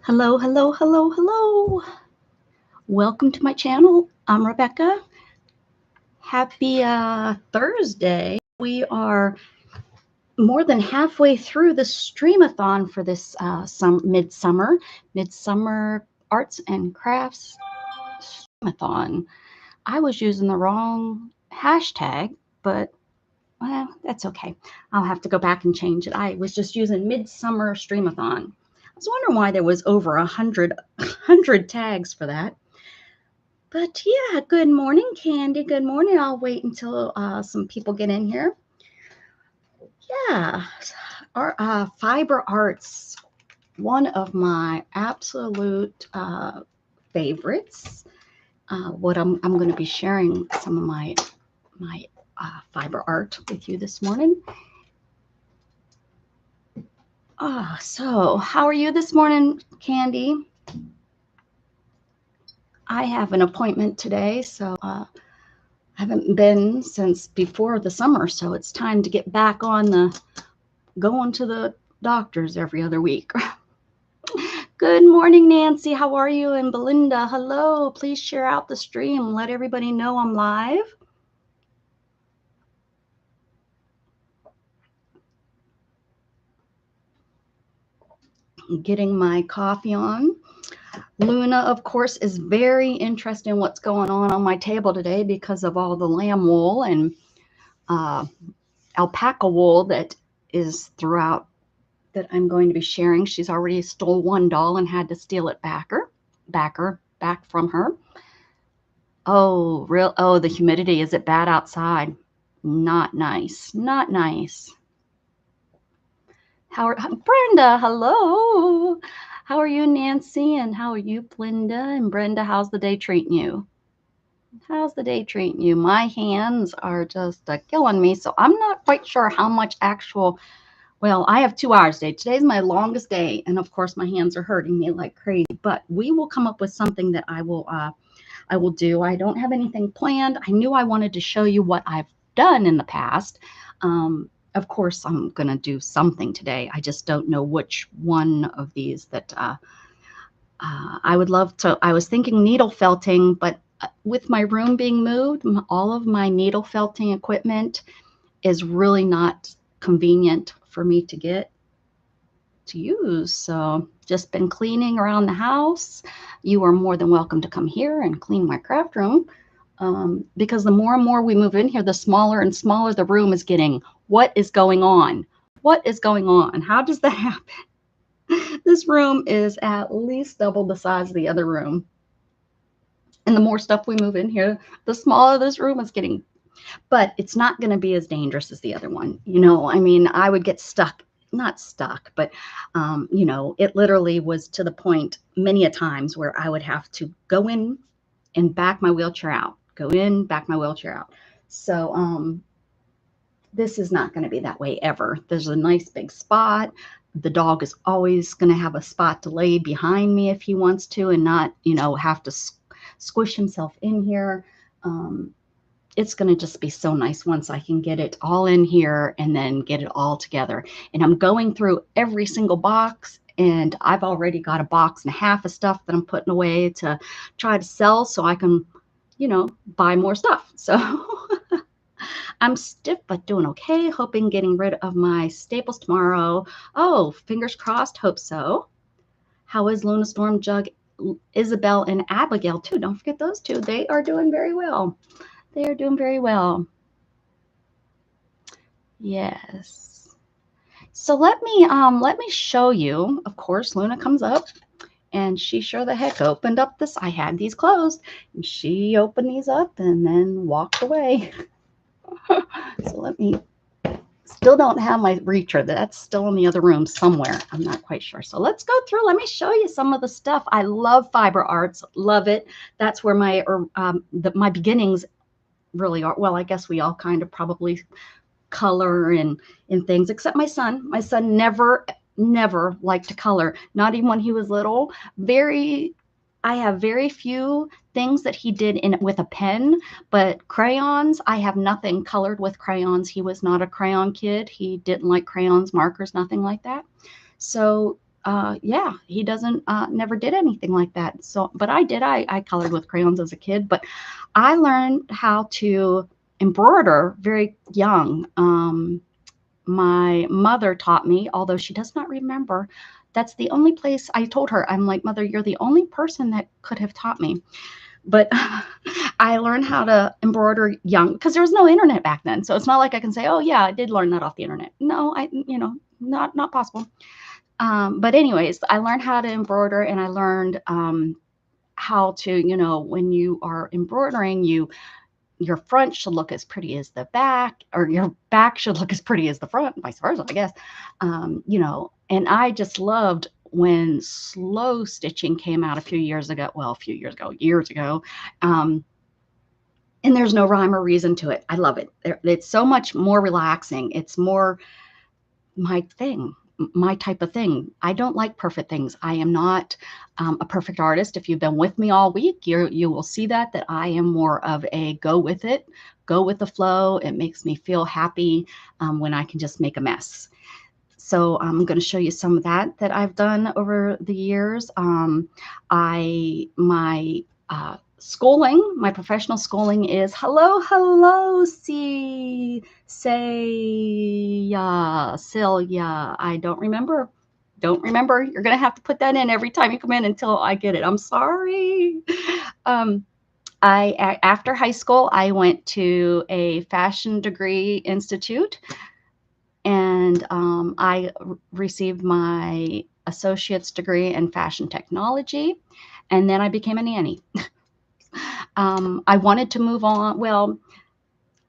Hello, hello, hello, hello. Welcome to my channel. I'm Rebecca. Happy Thursday. We are more than halfway through the streamathon for this midsummer arts and crafts streamathon. I was using the wrong hashtag, but well, that's okay. I'll have to go back and change it. I was just using midsummer streamathon. I was wondering why there was over 100 tags for that. But yeah, good morning, Candy. Good morning. I'll wait until some people get in here. Yeah, our fiber arts, one of my absolute favorites. What I'm going to be sharing some of my fiber art with you this morning. So how are you this morning, Candy? I have an appointment today, so I haven't been since before the summer, so it's time to get back on going to the doctors every other week. Good morning, Nancy. How are you? And Belinda, hello. Please share out the stream. Let everybody know I'm live. Getting my coffee on. Luna, of course, is very interested in what's going on my table today because of all the lamb wool and alpaca wool that is throughout that I'm going to be sharing. She's already stole one doll and had to steal it back from her. Oh, the humidity. Is it bad outside? Not nice. Not nice. Brenda, hello. How are you, Nancy? And how are you, Belinda? And Brenda, how's the day treating you? How's the day treating you? My hands are just killing me, so I'm not quite sure how much actual. Well, I have 2 hours today. Today's my longest day, and of course, my hands are hurting me like crazy. But we will come up with something that I will do. I don't have anything planned. I knew I wanted to show you what I've done in the past. Of course, I'm going to do something today. I just don't know which one of these that I would love to. I was thinking needle felting, but with my room being moved, all of my needle felting equipment is really not convenient for me to get to use. So just been cleaning around the house. You are more than welcome to come here and clean my craft room. Because the more and more we move in here, the smaller and smaller the room is getting. What is going on? What is going on? How does that happen? This room is at least double the size of the other room. And the more stuff we move in here, the smaller this room is getting. But it's not going to be as dangerous as the other one. You know, I mean, I would get stuck. Not stuck, but, you know, it literally was to the point many a times where I would have to go in and back my wheelchair out. Go in, back my wheelchair out. So this is not going to be that way ever. There's a nice big spot. The dog is always going to have a spot to lay behind me if he wants to and not, you know, have to squish himself in here. It's going to just be so nice once I can get it all in here and then get it all together. And I'm going through every single box, and I've already got a box and a half of stuff that I'm putting away to try to sell so I can, you know, buy more stuff. So I'm stiff but doing okay, hoping getting rid of my staples tomorrow. Oh, fingers crossed, hope so. How is Luna, Storm, Jug, Isabel, and Abigail too? Don't forget those two. They are doing very well. They are doing very well. Yes. So let me show you. Of course, Luna comes up and she sure the heck opened up this. I had these closed and she opened these up and then walked away. So let me, still don't have my reacher. That's still in the other room somewhere. I'm not quite sure. So let's go through. Let me show you some of the stuff. I love fiber arts. Love it. That's where my my beginnings really are. Well, I guess we all kind of probably color and things, except my son. My son never liked to color, not even when he was little. I have very few things that he did with a pen, but crayons, I have nothing colored with crayons. He was not a crayon kid. He didn't like crayons, markers, nothing like that. So yeah, he doesn't, never did anything like that. So, but I did. I colored with crayons as a kid, but I learned how to embroider very young. My mother taught me, although she does not remember. That's the only place I told her, I'm like, Mother, you're the only person that could have taught me. But I learned how to embroider young because there was no internet back then. So it's not like I can say, oh yeah, I did learn that off the internet. No, not possible. But anyways, I learned how to embroider, and I learned how to, when you are embroidering, your front should look as pretty as the back, or your back should look as pretty as the front, vice versa, I guess. And I just loved when slow stitching came out a few years ago. Well, a few years ago, years ago. And there's no rhyme or reason to it. I love it. It's so much more relaxing. It's more my thing, my type of thing. I don't like perfect things. I am not a perfect artist. If you've been with me all week, you will see that I am more of a go with it, go with the flow. It makes me feel happy when I can just make a mess. So I'm going to show you some of that I've done over the years. My schooling, my professional schooling is hello, Celia. I don't remember. You're going to have to put that in every time you come in until I get it. I'm sorry. After high school, I went to a fashion degree institute, and I received my associate's degree in fashion technology, and then I became a nanny. I wanted to move on. Well,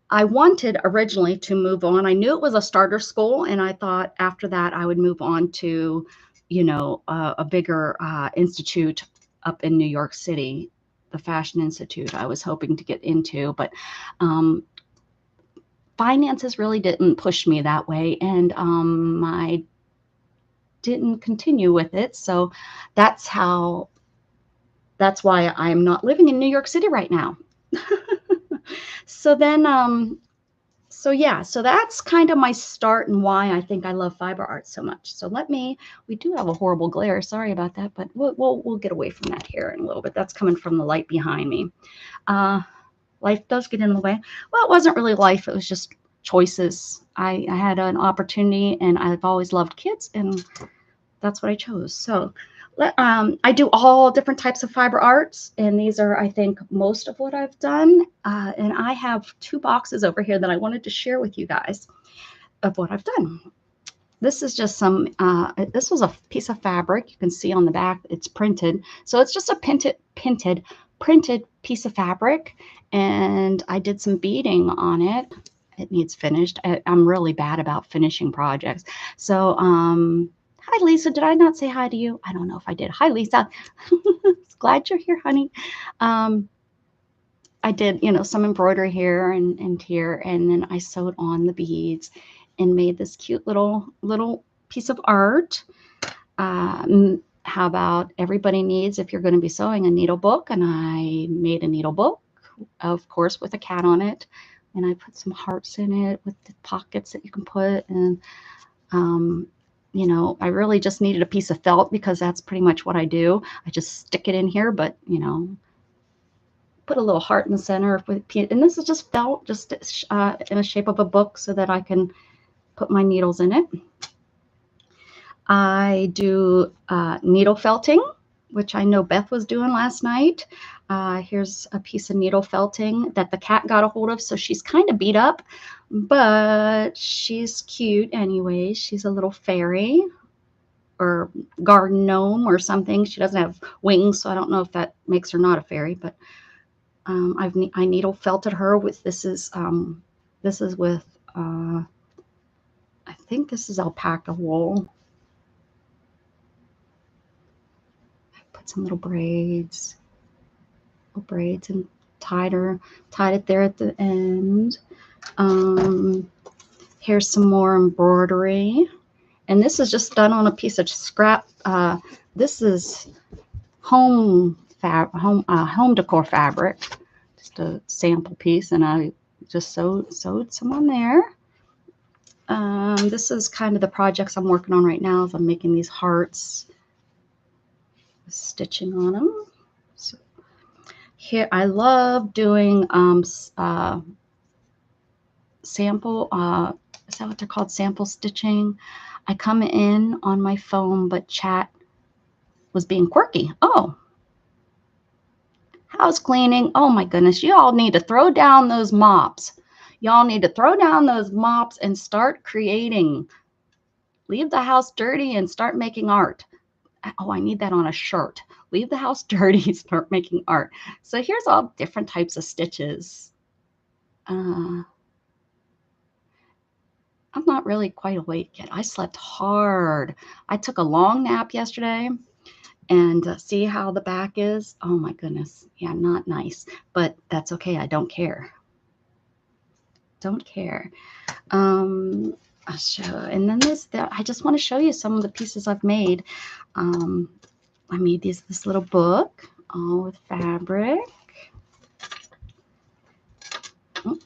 I wanted originally to move on. I knew it was a starter school, and I thought after that I would move on to, a bigger institute up in New York City, the Fashion Institute I was hoping to get into, but finances really didn't push me that way, and I didn't continue with it. So that's why I'm not living in New York City right now. So then, so that's kind of my start and why I think I love fiber art so much. So we do have a horrible glare. Sorry about that, but we'll get away from that here in a little bit. That's coming from the light behind me. Life does get in the way. Well, it wasn't really life. It was just choices. I had an opportunity, and I've always loved kids, and that's what I chose. So I do all different types of fiber arts, and these are, I think, most of what I've done. And I have 2 boxes over here that I wanted to share with you guys of what I've done. This is just this was a piece of fabric. You can see on the back, it's printed. So it's just a printed piece of fabric, and I did some beading on it. It needs finished. I'm really bad about finishing projects. So, hi, Lisa. Did I not say hi to you? I don't know if I did. Hi, Lisa. Glad you're here, honey. I did, some embroidery here and here, and then I sewed on the beads and made this cute little piece of art. How about everybody needs, if you're going to be sewing, a needle book, and I made a needle book, of course, with a cat on it, and I put some hearts in it with the pockets that you can put, and I really just needed a piece of felt because that's pretty much what I do. I just stick it in here, but put a little heart in the center and this is just felt, just in the shape of a book so that I can put my needles in it. I do needle felting, which I know Beth was doing last night. Here's a piece of needle felting that the cat got a hold of, so she's kind of beat up, but she's cute anyway. She's a little fairy or garden gnome or something. She doesn't have wings, so I don't know if that makes her not a fairy, but I needle felted her with, this is with, I think this is alpaca wool. I put some little braids and tied it there at the end. Here's some more embroidery, and this is just done on a piece of scrap. This is home decor fabric, just a sample piece, and I just sewed some on there. This is kind of the projects I'm working on right now. Is I'm making these hearts, stitching on them. So here, I love doing sample. Is that what they're called? Sample stitching. I come in on my phone, but chat was being quirky. Oh, house cleaning. Oh my goodness, you all need to throw down those mops. Y'all need to throw down those mops and start creating. Leave the house dirty and start making art. Oh, I need that on a shirt. Leave the house dirty, start making art. So here's all different types of stitches. I'm not really quite awake yet. I slept hard. I took a long nap yesterday, and see how the back is. Oh my goodness. Yeah, not nice, but that's okay. I don't care. Don't care. I'll show. And then I just want to show you some of the pieces I've made. I made this little book, all with fabric. Oh,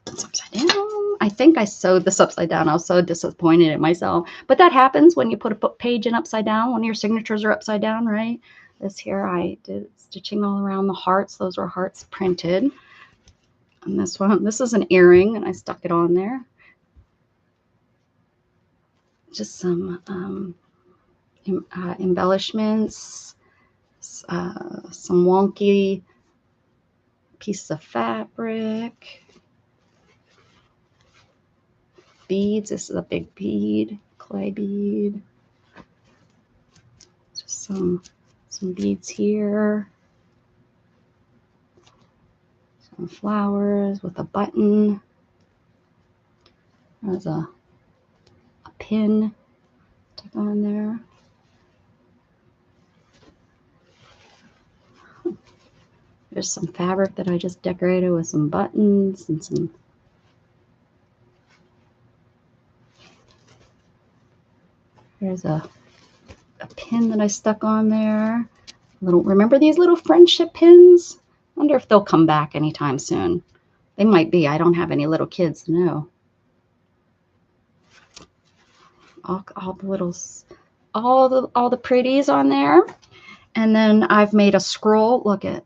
it's upside down. I think I sewed this upside down. I was so disappointed in myself. But that happens when you put a page in upside down, when your signatures are upside down, right? This here, I did stitching all around the hearts. Those were hearts printed. And this one, this is an earring, and I stuck it on there. Just some embellishments, some wonky pieces of fabric, beads. This is a big bead, clay bead. Just some beads here. Some flowers with a button. There's a pin stuck on there. There's some fabric that I just decorated with some buttons and some. There's a pin that I stuck on there. Remember these little friendship pins? I wonder if they'll come back anytime soon. They might be. I don't have any little kids to know. All the littles, all the pretties on there. And then I've made a scroll. Look at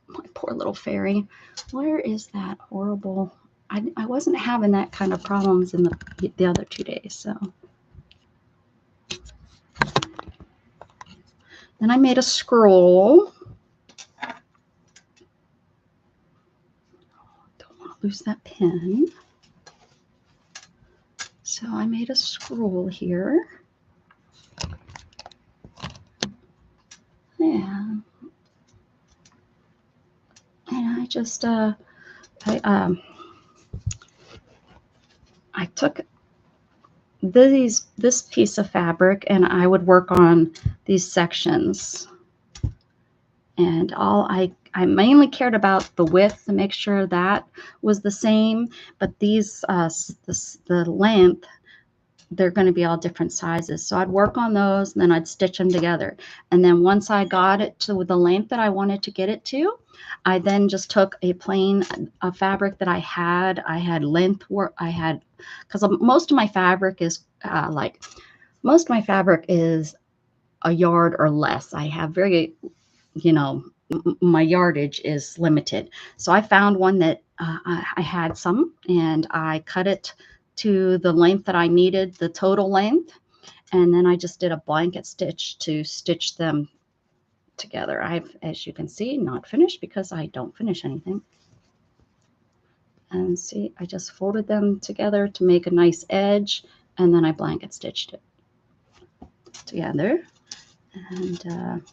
my poor little fairy. Where is that horrible? I wasn't having that kind of problems in the other 2 days. So then I made a scroll. Don't want to lose that pin. So I made a scroll here. Yeah. And I just I took this piece of fabric, and I would work on these sections. And I mainly cared about the width to make sure that was the same, but these the length, they're going to be all different sizes. So I'd work on those, and then I'd stitch them together. And then once I got it to the length that I wanted to get it to, I then just took a plain fabric that I had length work. Because most of my fabric is a yard or less. I have very, my yardage is limited. So I found one that I had some, and I cut it to the length that I needed, the total length. And then I just did a blanket stitch to stitch them together. I've, as you can see, not finished because I don't finish anything. And see, I just folded them together to make a nice edge, and then I blanket stitched it together. And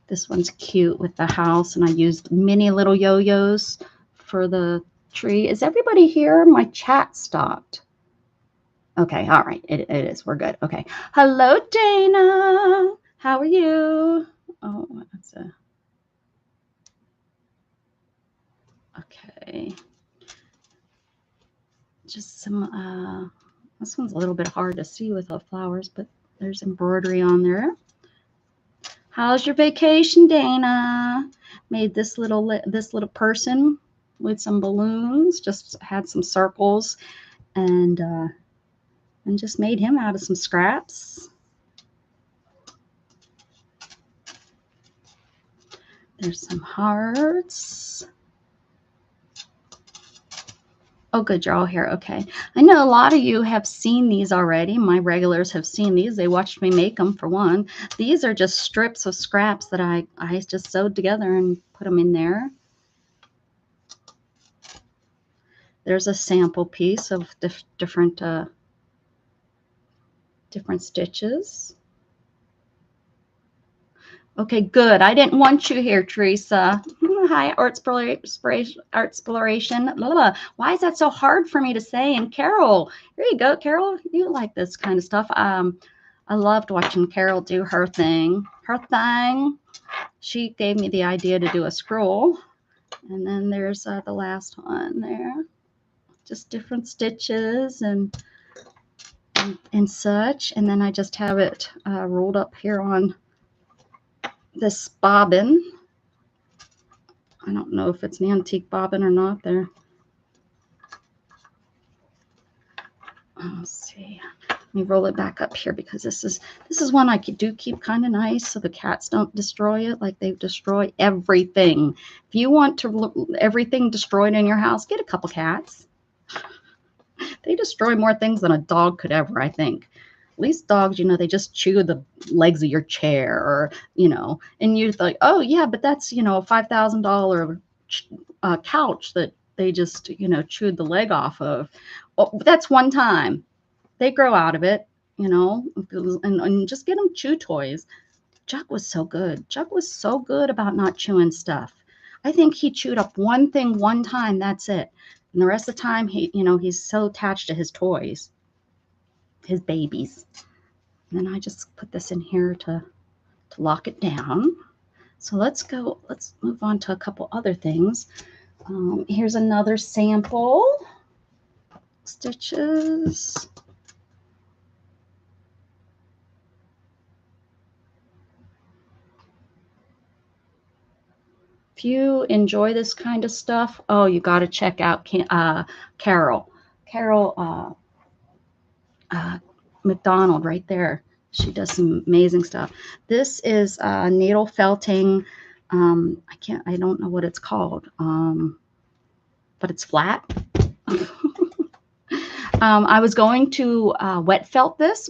this one's cute with the house, and I used mini little yo-yos for the tree. Is everybody here? My chat stopped. Okay, all right, it is. We're good. Okay. Hello, Dana. How are you? Oh, that's a. Okay. Just some. This one's a little bit hard to see with the flowers, but there's embroidery on there. How's your vacation, Dana? Made this little person. with some balloons. Just had some circles and just made him out of some scraps. There's some hearts. Oh, good, you're all here. Okay. I know a lot of you have seen these already. My regulars have seen these. They watched me make them, for one. These are just strips of scraps that I just sewed together and put them in there. There's a sample piece of different stitches. Okay, good. I didn't want you here, Teresa. Hi, Art Exploration. Why is that so hard for me to say? And Carol, here you go, Carol. You like this kind of stuff. I loved watching Carol do her thing. She gave me the idea to do a scroll. And then there's the last one there. Just different stitches and such. And then I just have it rolled up here on this bobbin. I don't know if it's an antique bobbin or not there. Let's see. Let me roll it back up here because this is one I do keep kind of nice so the cats don't destroy it like they destroy everything. If you want to everything destroyed in your house, get a couple cats. They destroy more things than a dog could ever, I think. At least dogs, you know, they just chew the legs of your chair, or, you know, and you're like, oh yeah, but that's, you know, a $5,000 couch that they just, you know, chewed the leg off of. Oh, that's one time. They grow out of it, you know, and just get them chew toys. Chuck was so good. Chuck was so good about not chewing stuff. I think he chewed up one thing one time. That's it. And the rest of the time, he, you know, he's so attached to his toys, his babies. And then I just put this in here to lock it down. So let's move on to a couple other things. Here's another sample. Stitches. If you enjoy this kind of stuff, oh, you got to check out Carol. Carol McDonald right there. She does some amazing stuff. This is needle felting. I don't know what it's called, but it's flat. I was going to wet felt this,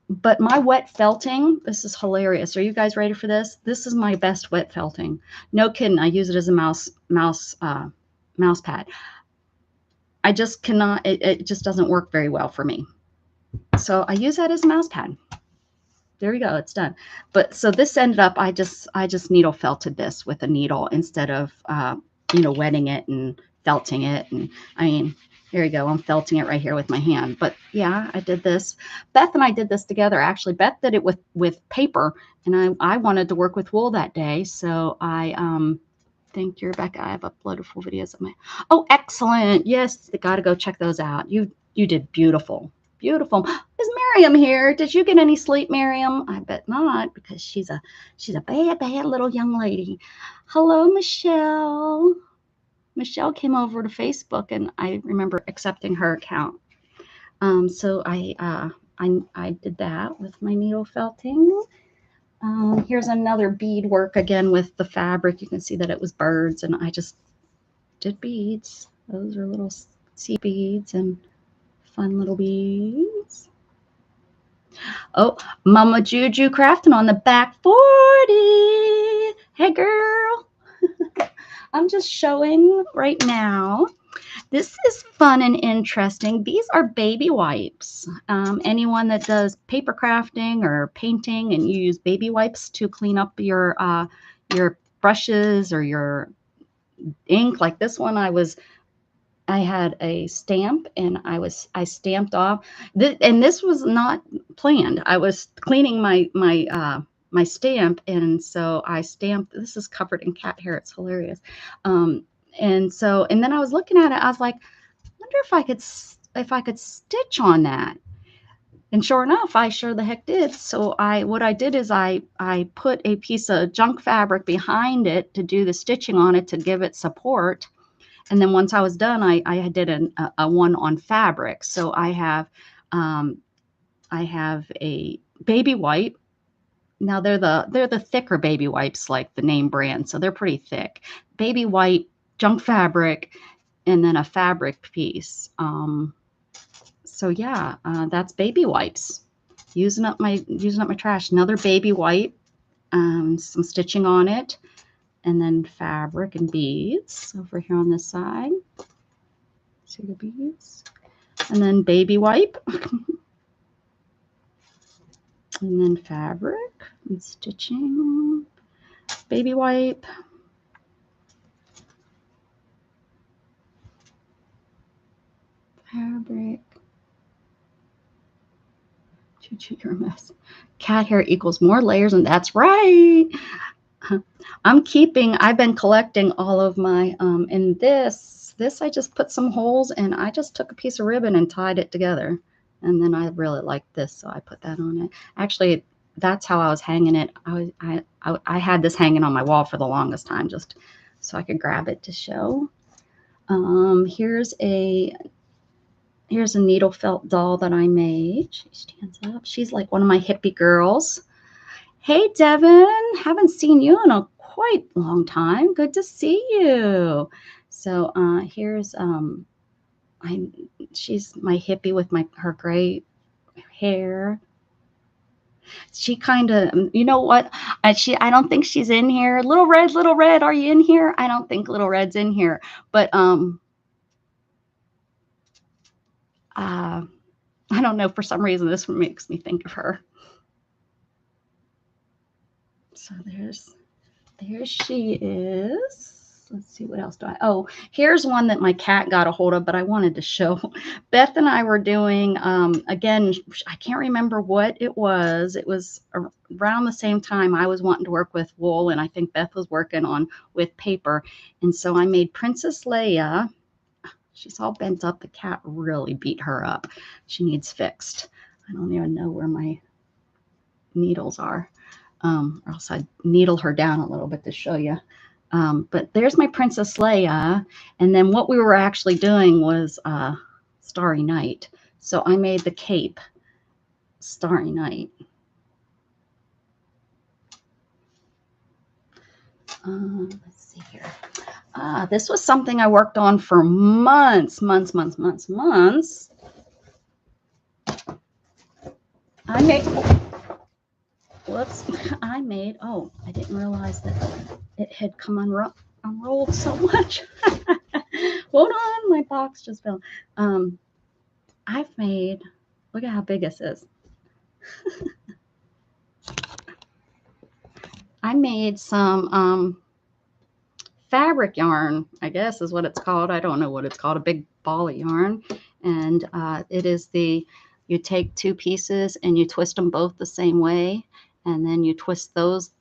but my wet felting, this is hilarious. Are you guys ready for this? This is my best wet felting. No kidding. I use it as a mouse pad. I just cannot, it just doesn't work very well for me. So I use that as a mouse pad. There we go. It's done. But so this ended up, I just needle felted this with a needle instead of, you know, wetting it and felting it. And I mean, here you go. I'm felting it right here with my hand. But yeah, I did this. Beth and I did this together. Actually, Beth did it with paper, and I wanted to work with wool that day. So I thank you, Rebecca. I've uploaded full videos of my. Oh, excellent. Yes, they got to go check those out. You did beautiful. Beautiful. Is Miriam here? Did you get any sleep, Miriam? I bet not, because she's a bad little young lady. Hello, Michelle. Michelle came over to Facebook, and I remember accepting her account. So I did that with my needle felting. Here's another bead work again with the fabric. You can see that it was birds, and I just did beads. Those are little sea beads and fun little beads. Oh, Mama Juju crafting on the back 40. Hey, girl. I'm just showing right now. This is fun and interesting. These are baby wipes. Anyone that does paper crafting or painting and you use baby wipes to clean up your brushes or your ink, like this one, I had a stamp and I stamped off, and this was not planned. I was cleaning my stamp, and so I stamped. This is covered in cat hair. It's hilarious. And then I was looking at it. I was like, I wonder if I could stitch on that. And sure enough, I sure the heck did. So what I did is I put a piece of junk fabric behind it to do the stitching on it to give it support. And then once I was done, I did a one on fabric. So I have a baby wipe. Now they're the thicker baby wipes, like the name brand, so they're pretty thick. Baby wipe, junk fabric, and then a fabric piece. So yeah, that's baby wipes. Using up my trash. Another baby wipe, some stitching on it, and then fabric and beads over here on this side. See the beads, and then baby wipe. And then fabric and stitching, baby wipe, fabric. Choo-choo, you're a mess. Cat hair equals more layers, and that's right. I've been collecting all of my, in this I just put some holes, and I just took a piece of ribbon and tied it together. And then I really liked this, so I put that on it. Actually, that's how I was hanging it. I had this hanging on my wall for the longest time, just so I could grab it to show. Here's a needle felt doll that I made. She stands up. She's like one of my hippie girls. Hey, Devin, haven't seen you in a quite long time. Good to see you. So here's she's my hippie with her gray hair. She kind of, you know what? I don't think she's in here. Little Red, are you in here? I don't think Little Red's in here, but I don't know. For some reason, this makes me think of her. So there she is. Let's see, what else do I, oh, here's one that my cat got a hold of, but I wanted to show. Beth and I were doing, again, I can't remember what it was. It was around the same time I was wanting to work with wool, and I think Beth was working with paper. And so I made Princess Leia. She's all bent up. The cat really beat her up. She needs fixed. I don't even know where my needles are. Or else I'd needle her down a little bit to show you. But there's my Princess Leia. And then what we were actually doing was Starry Night. So I made the cape Starry Night. Let's see here. This was something I worked on for months. I made, oh, I didn't realize that it had come unrolled so much. Hold on, my box just fell. I've made, look at how big this is. I made some fabric yarn, I guess is what it's called. I don't know what it's called, a big ball of yarn. And it is you take two pieces and you twist them both the same way, and then you twist those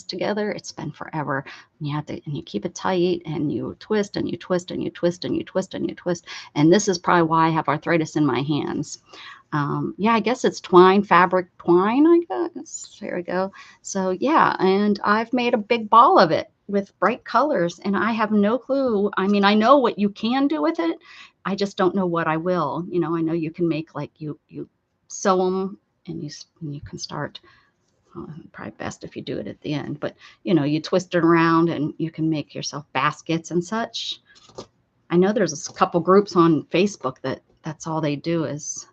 together. It's been forever. And you keep it tight, and you twist and you twist and you twist and you twist and you twist. And this is probably why I have arthritis in my hands. Yeah, I guess it's fabric twine, I guess. There we go. So yeah, and I've made a big ball of it with bright colors, and I have no clue. I mean, I know what you can do with it. I just don't know what I will. You know, I know you can make, like, you sew them, and you can start. Probably best if you do it at the end, but you know, you twist it around and you can make yourself baskets and such. I know there's a couple groups on Facebook that's all they do is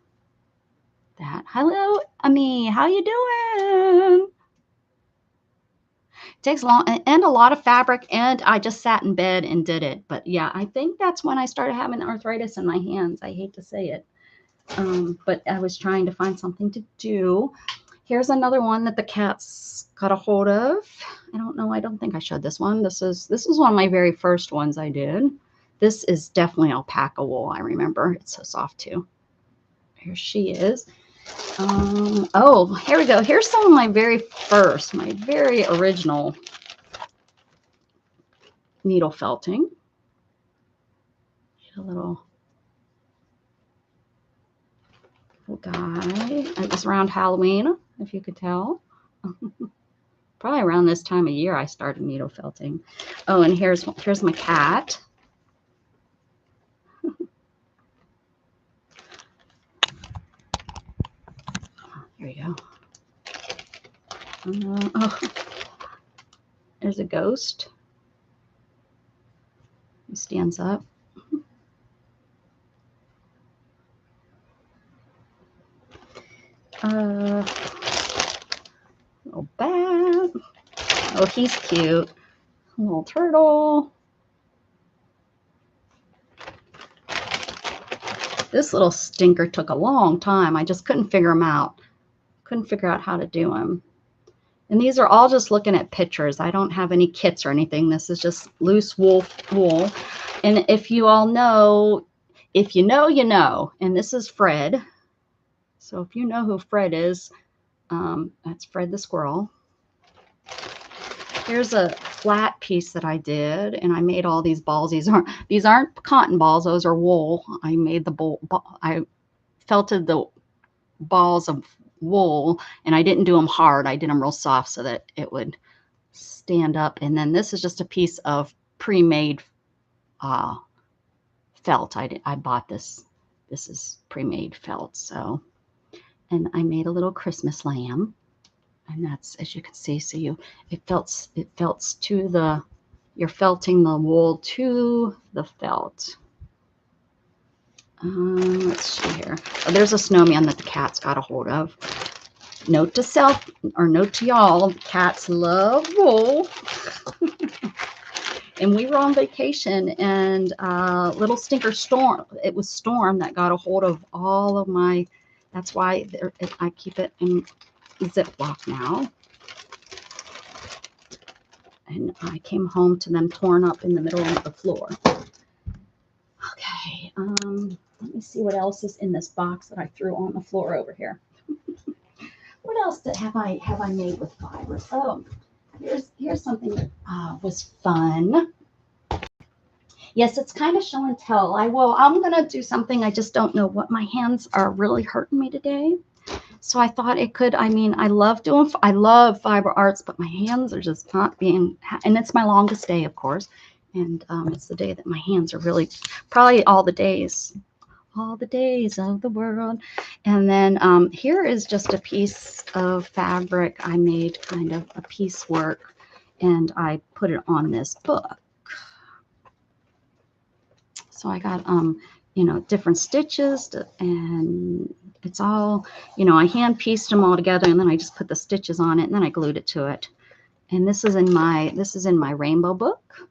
that. Hello, Ami, how you doing? It takes long and a lot of fabric, and I just sat in bed and did it. But yeah, I think that's when I started having arthritis in my hands. I hate to say it, but I was trying to find something to do. Here's another one that the cats got a hold of. I don't know. I don't think I showed this one. This is one of my very first ones I did. This is definitely alpaca wool. I remember. It's so soft too. Here she is. Oh, here we go. Here's some of my very original needle felting. A little guy. It was around Halloween, if you could tell. Probably around this time of year I started needle felting. Oh, and here's my cat. Here you go. Oh, there's a ghost. He stands up. Little bat. Oh, he's cute. A little turtle. This little stinker took a long time. I just couldn't figure him out. Couldn't figure out how to do him. And these are all just looking at pictures. I don't have any kits or anything. This is just loose wool. And if you all know, if you know, you know. And this is Fred. So if you know who Fred is, that's Fred the squirrel. Here's a flat piece that I did, and I made all these balls. These aren't cotton balls; those are wool. I made the I felted the balls of wool, and I didn't do them hard. I did them real soft so that it would stand up. And then this is just a piece of pre-made felt. I bought this. This is pre-made felt. So, and I made a little Christmas lamb. And that's, as you can see, so it felts to the, you're felting the wool to the felt. Let's see here. Oh, there's a snowman that the cats got a hold of. Note to self, or note to y'all, cats love wool. And we were on vacation, and little stinker Storm, it was Storm that got a hold of all of my, that's why I keep it in Ziploc now. And I came home to them torn up in the middle of the floor. Okay, let me see what else is in this box that I threw on the floor over here. What else have I made with fibers? Oh, here's something that was fun. Yes, it's kind of show and tell. I'm gonna do something. I just don't know what. My hands are really hurting me today. So I thought it could, I mean, I love fiber arts, but my hands are just not being, and it's my longest day, of course. And it's the day that my hands are really, probably all the days of the world. And then here is just a piece of fabric. I made kind of a piecework, and I put it on this book. So I got, you know, different stitches, and it's all, you know, I hand pieced them all together, and then I just put the stitches on it, and then I glued it to it. And this is in my rainbow book.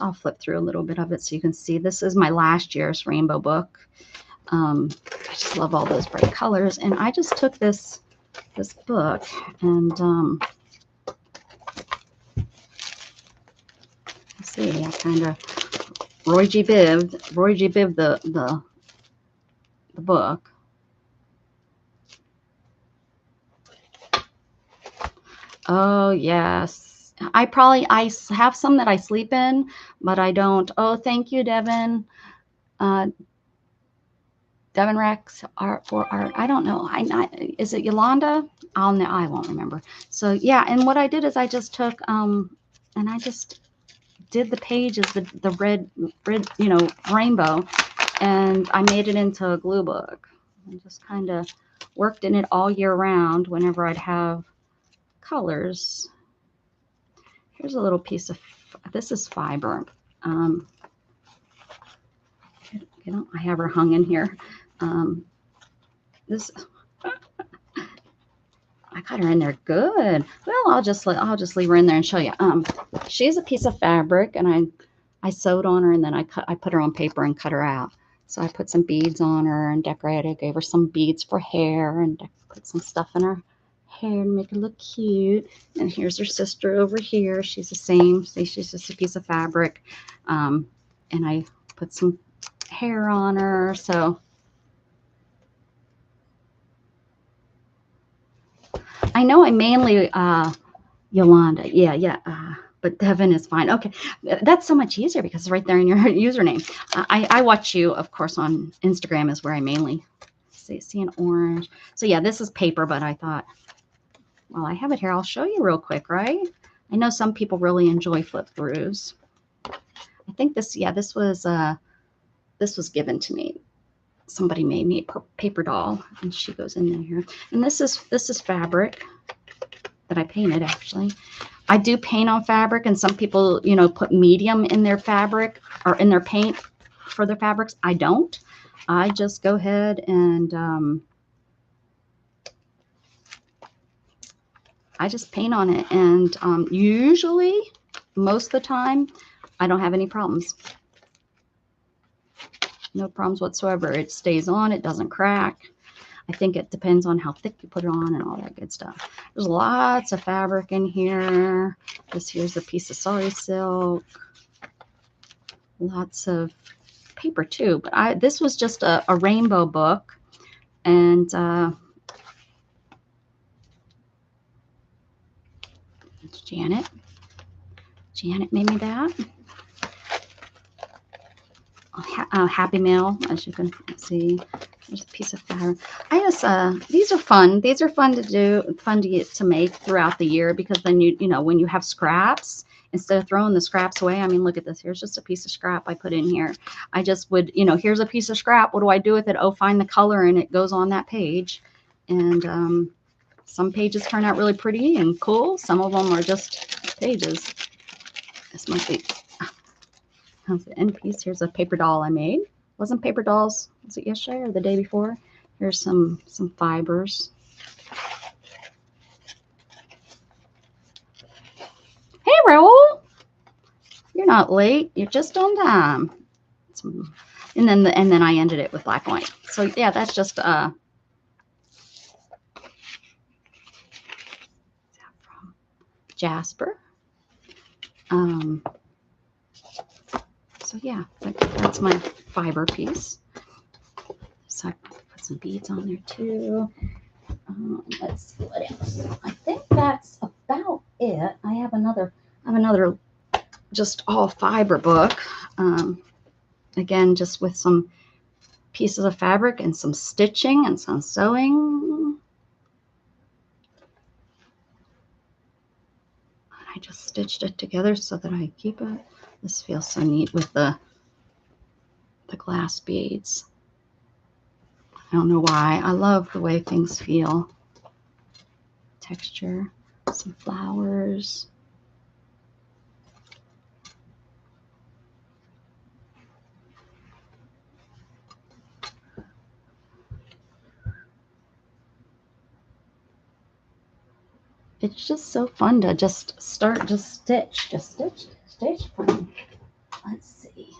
I'll flip through a little bit of it so you can see. This is my last year's rainbow book. I just love all those bright colors, and I just took this book and let's see, I kind of Roy G. Biv the book. Oh yes, I have some that I sleep in, but I don't. Oh, thank you, Devin. Devin Rex art for art. I don't know. Is it Yolanda? I won't remember. So yeah, and what I did is I just took and I just did the pages, the red, you know, rainbow, and I made it into a glue book. And just kind of worked in it all year round whenever I'd have colors. Here's a little piece of, this is fiber. You know, I have her hung in here. This, I got her in there good. Well, I'll just leave her in there and show you. She's a piece of fabric, and I sewed on her, and then I put her on paper and cut her out. So I put some beads on her and decorated, gave her some beads for hair, and put some stuff in her hair to make her look cute. And here's her sister over here. She's the same. See, she's just a piece of fabric. And I put some hair on her. So I know I mainly Yolanda. Yeah. But Devin is fine. Okay, that's so much easier because it's right there in your username. I watch you, of course, on Instagram is where I mainly see an orange. So yeah, this is paper, but I thought, well, I have it here. I'll show you real quick, right? I know some people really enjoy flip throughs. I think this was given to me. somebody made me a paper doll, and she goes in there. And this is fabric that I painted, actually. I do paint on fabric, and some people, you know, put medium in their fabric or in their paint for their fabrics. I don't. I just go ahead and I just paint on it, and usually, most of the time, I don't have any problems. No problems whatsoever. It stays on. It doesn't crack. I think it depends on how thick you put it on and all that good stuff. There's lots of fabric in here. This here's a piece of sari silk. Lots of paper too. But this was just a rainbow book, and Janet made me that. Happy Mail, as you can see. There's a piece of fabric. I just these are fun. These are fun to do, fun to get to make throughout the year, because then you know, when you have scraps, instead of throwing the scraps away. I mean, look at this. Here's just a piece of scrap I put in here. I just would, you know, here's a piece of scrap. What do I do with it? Oh, find the color, and it goes on that page. And some pages turn out really pretty and cool. Some of them are just pages. This might be. How's the end piece? Here's a paper doll I made. Wasn't paper dolls, was it yesterday or the day before? Here's some fibers. Hey, Raoul! You're not late. You're just on time. And then I ended it with black and white. So yeah, that's just from Jasper. So yeah, that's my fiber piece. So I put some beads on there too. Let's see what else. I think that's about it. I have another just all fiber book. Again, just with some pieces of fabric and some stitching and some sewing. I just stitched it together so that I keep it. This feels so neat with the glass beads. I don't know why. I love the way things feel. Texture, some flowers. It's just so fun to just start, just stitch. Let's see.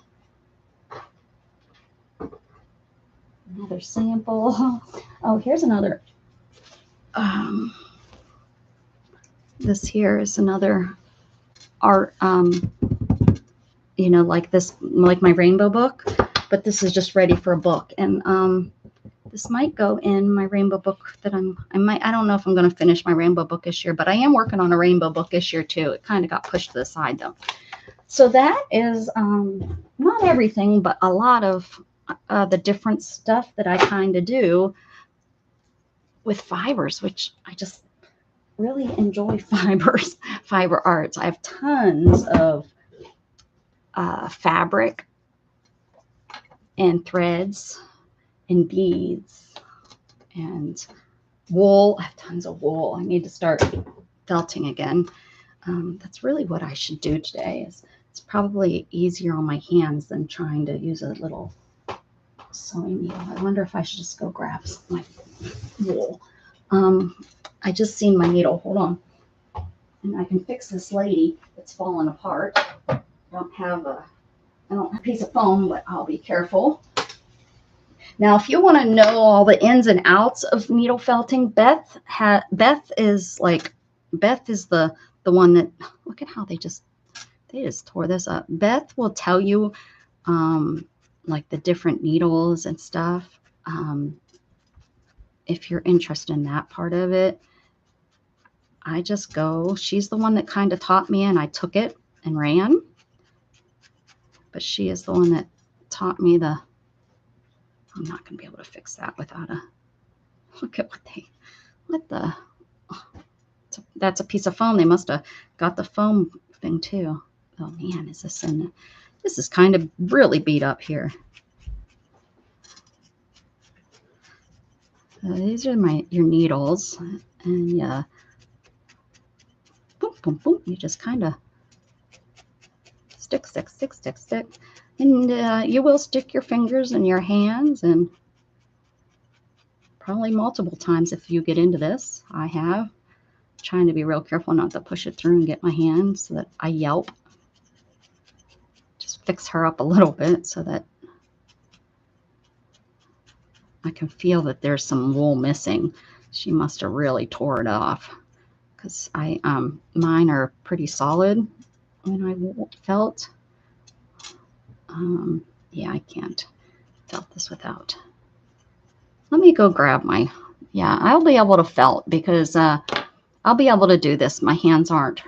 Another sample. Oh, here's another. This here is another art, you know, like this, like my rainbow book, but this is just ready for a book. And this might go in my rainbow book that I don't know if I'm going to finish my rainbow book this year, but I am working on a rainbow book this year too. It kind of got pushed to the side though. So that is not everything, but a lot of the different stuff that I kind of do with fibers, which I just really enjoy fiber arts. I have tons of fabric and threads and beads and wool. I have tons of wool. I need to start felting again. That's really what I should do today. It's probably easier on my hands than trying to use a little sewing needle. I wonder if I should just go grab my wool. I just seen my needle. Hold on. And I can fix this lady that's falling apart. I don't have a piece of foam, but I'll be careful. Now, if you want to know all the ins and outs of needle felting, Beth is the one that, look at how they just tore this up. Beth will tell you like the different needles and stuff. If you're interested in that part of it, I just go. She's the one that kind of taught me, and I took it and ran. But she is the one that taught me I'm not going to be able to fix that without look at that's a piece of foam. They must have got the foam thing too. Oh man, this is kind of really beat up here. These are your needles, and yeah, boom, boom, boom. You just kind of stick, stick, stick, stick, stick, and you will stick your fingers in your hands, and probably multiple times if you get into this. I have. Trying to be real careful not to push it through and get my hand so that I yelp. Just fix her up a little bit so that I can feel that there's some wool missing. She must have really tore it off, because mine are pretty solid when I felt. Yeah, I can't felt this without. Let me go grab my, yeah, I'll be able to felt, because I'll be able to do this. My hands aren't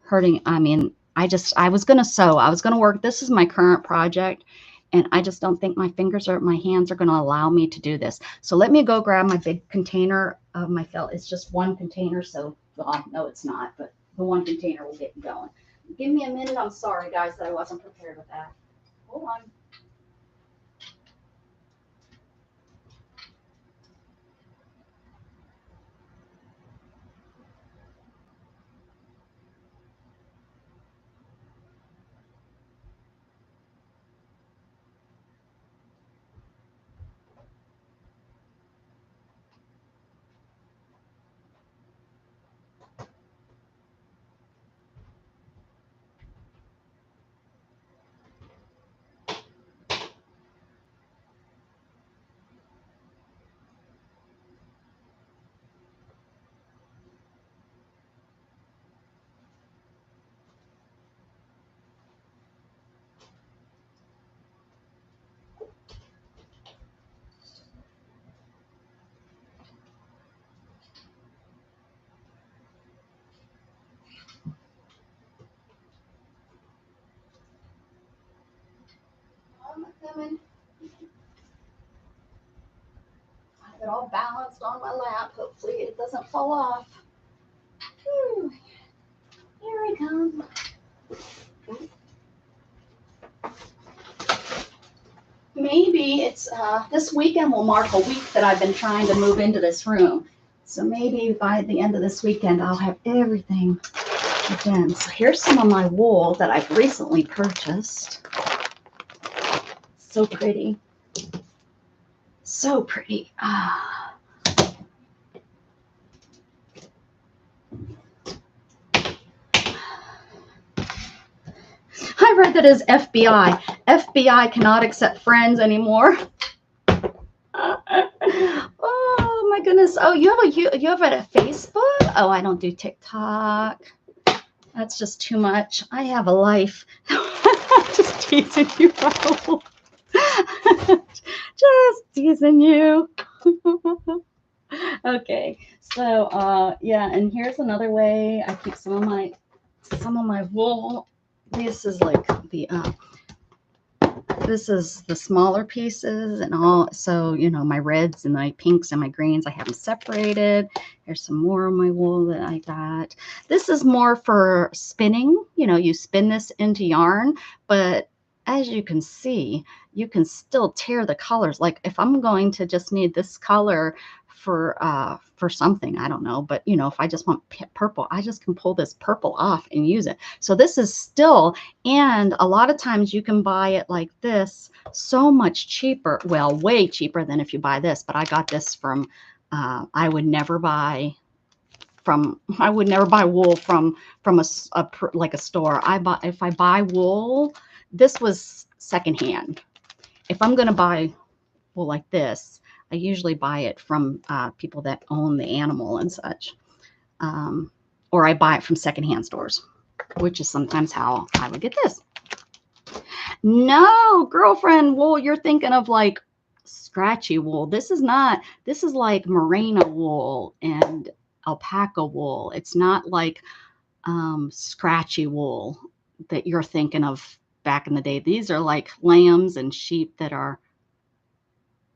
hurting. I mean, I was going to sew. I was going to work. This is my current project, and I just don't think my hands are going to allow me to do this. So let me go grab my big container of my felt. It's just one container, so, well, no, it's not, but the one container will get going. Give me a minute. I'm sorry, guys, that I wasn't prepared with that. Hold on. I'm coming. I have it all balanced on my lap. Hopefully it doesn't fall off. Whew. Here we come. Maybe it's this weekend will mark a week that I've been trying to move into this room. So maybe by the end of this weekend, I'll have everything done. So here's some of my wool that I've recently purchased. So pretty. So pretty. I read that as FBI. FBI cannot accept friends anymore. Oh my goodness. Oh, you have a Facebook? Oh, I don't do TikTok. That's just too much. I have a life. Just teasing you, Raoul. Just teasing you. Okay. So yeah, and here's another way I keep some of my wool. This is like this is the smaller pieces and all. So, you know, my reds and my pinks and my greens, I have them separated. Here's some more of my wool that I got. This is more for spinning. You know, you spin this into yarn, but as you can see, you can still tear the colors. Like if I'm going to just need this color for something, I don't know, but you know, if I just want purple, I just can pull this purple off and use it. So this is still, and a lot of times you can buy it like this so much cheaper, well, way cheaper than if you buy this, but I got this from I would never buy wool from like a store. If I buy wool, this was secondhand. If I'm going to buy wool like this, I usually buy it from people that own the animal and such, or I buy it from secondhand stores, which is sometimes how I would get this. No, girlfriend wool, you're thinking of like scratchy wool. This is not. This is like merino wool and alpaca wool. It's not like scratchy wool that you're thinking of back in the day. These are like lambs and sheep that are,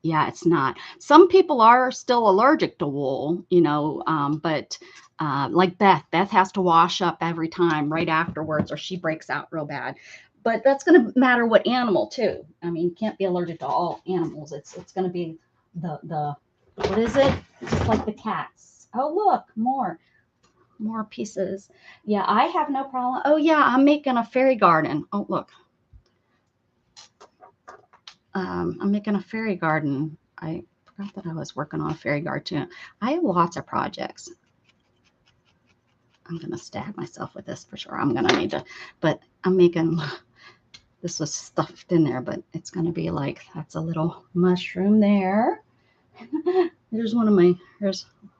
yeah, it's not. Some people are still allergic to wool, you know, but like Beth has to wash up every time right afterwards or she breaks out real bad. But that's going to matter what animal too. I mean, you can't be allergic to all animals. It's going to be the what is it? Just like the cats. Oh, look, more pieces. Yeah, I have no problem. Oh yeah, I'm making a fairy garden. Oh, look. I'm making a fairy garden. I forgot that I was working on a fairy garden too. I have lots of projects. I'm going to stab myself with this for sure. I'm going to need to, but I'm making, this was stuffed in there, but it's going to be like, that's a little mushroom there. Here's one of my,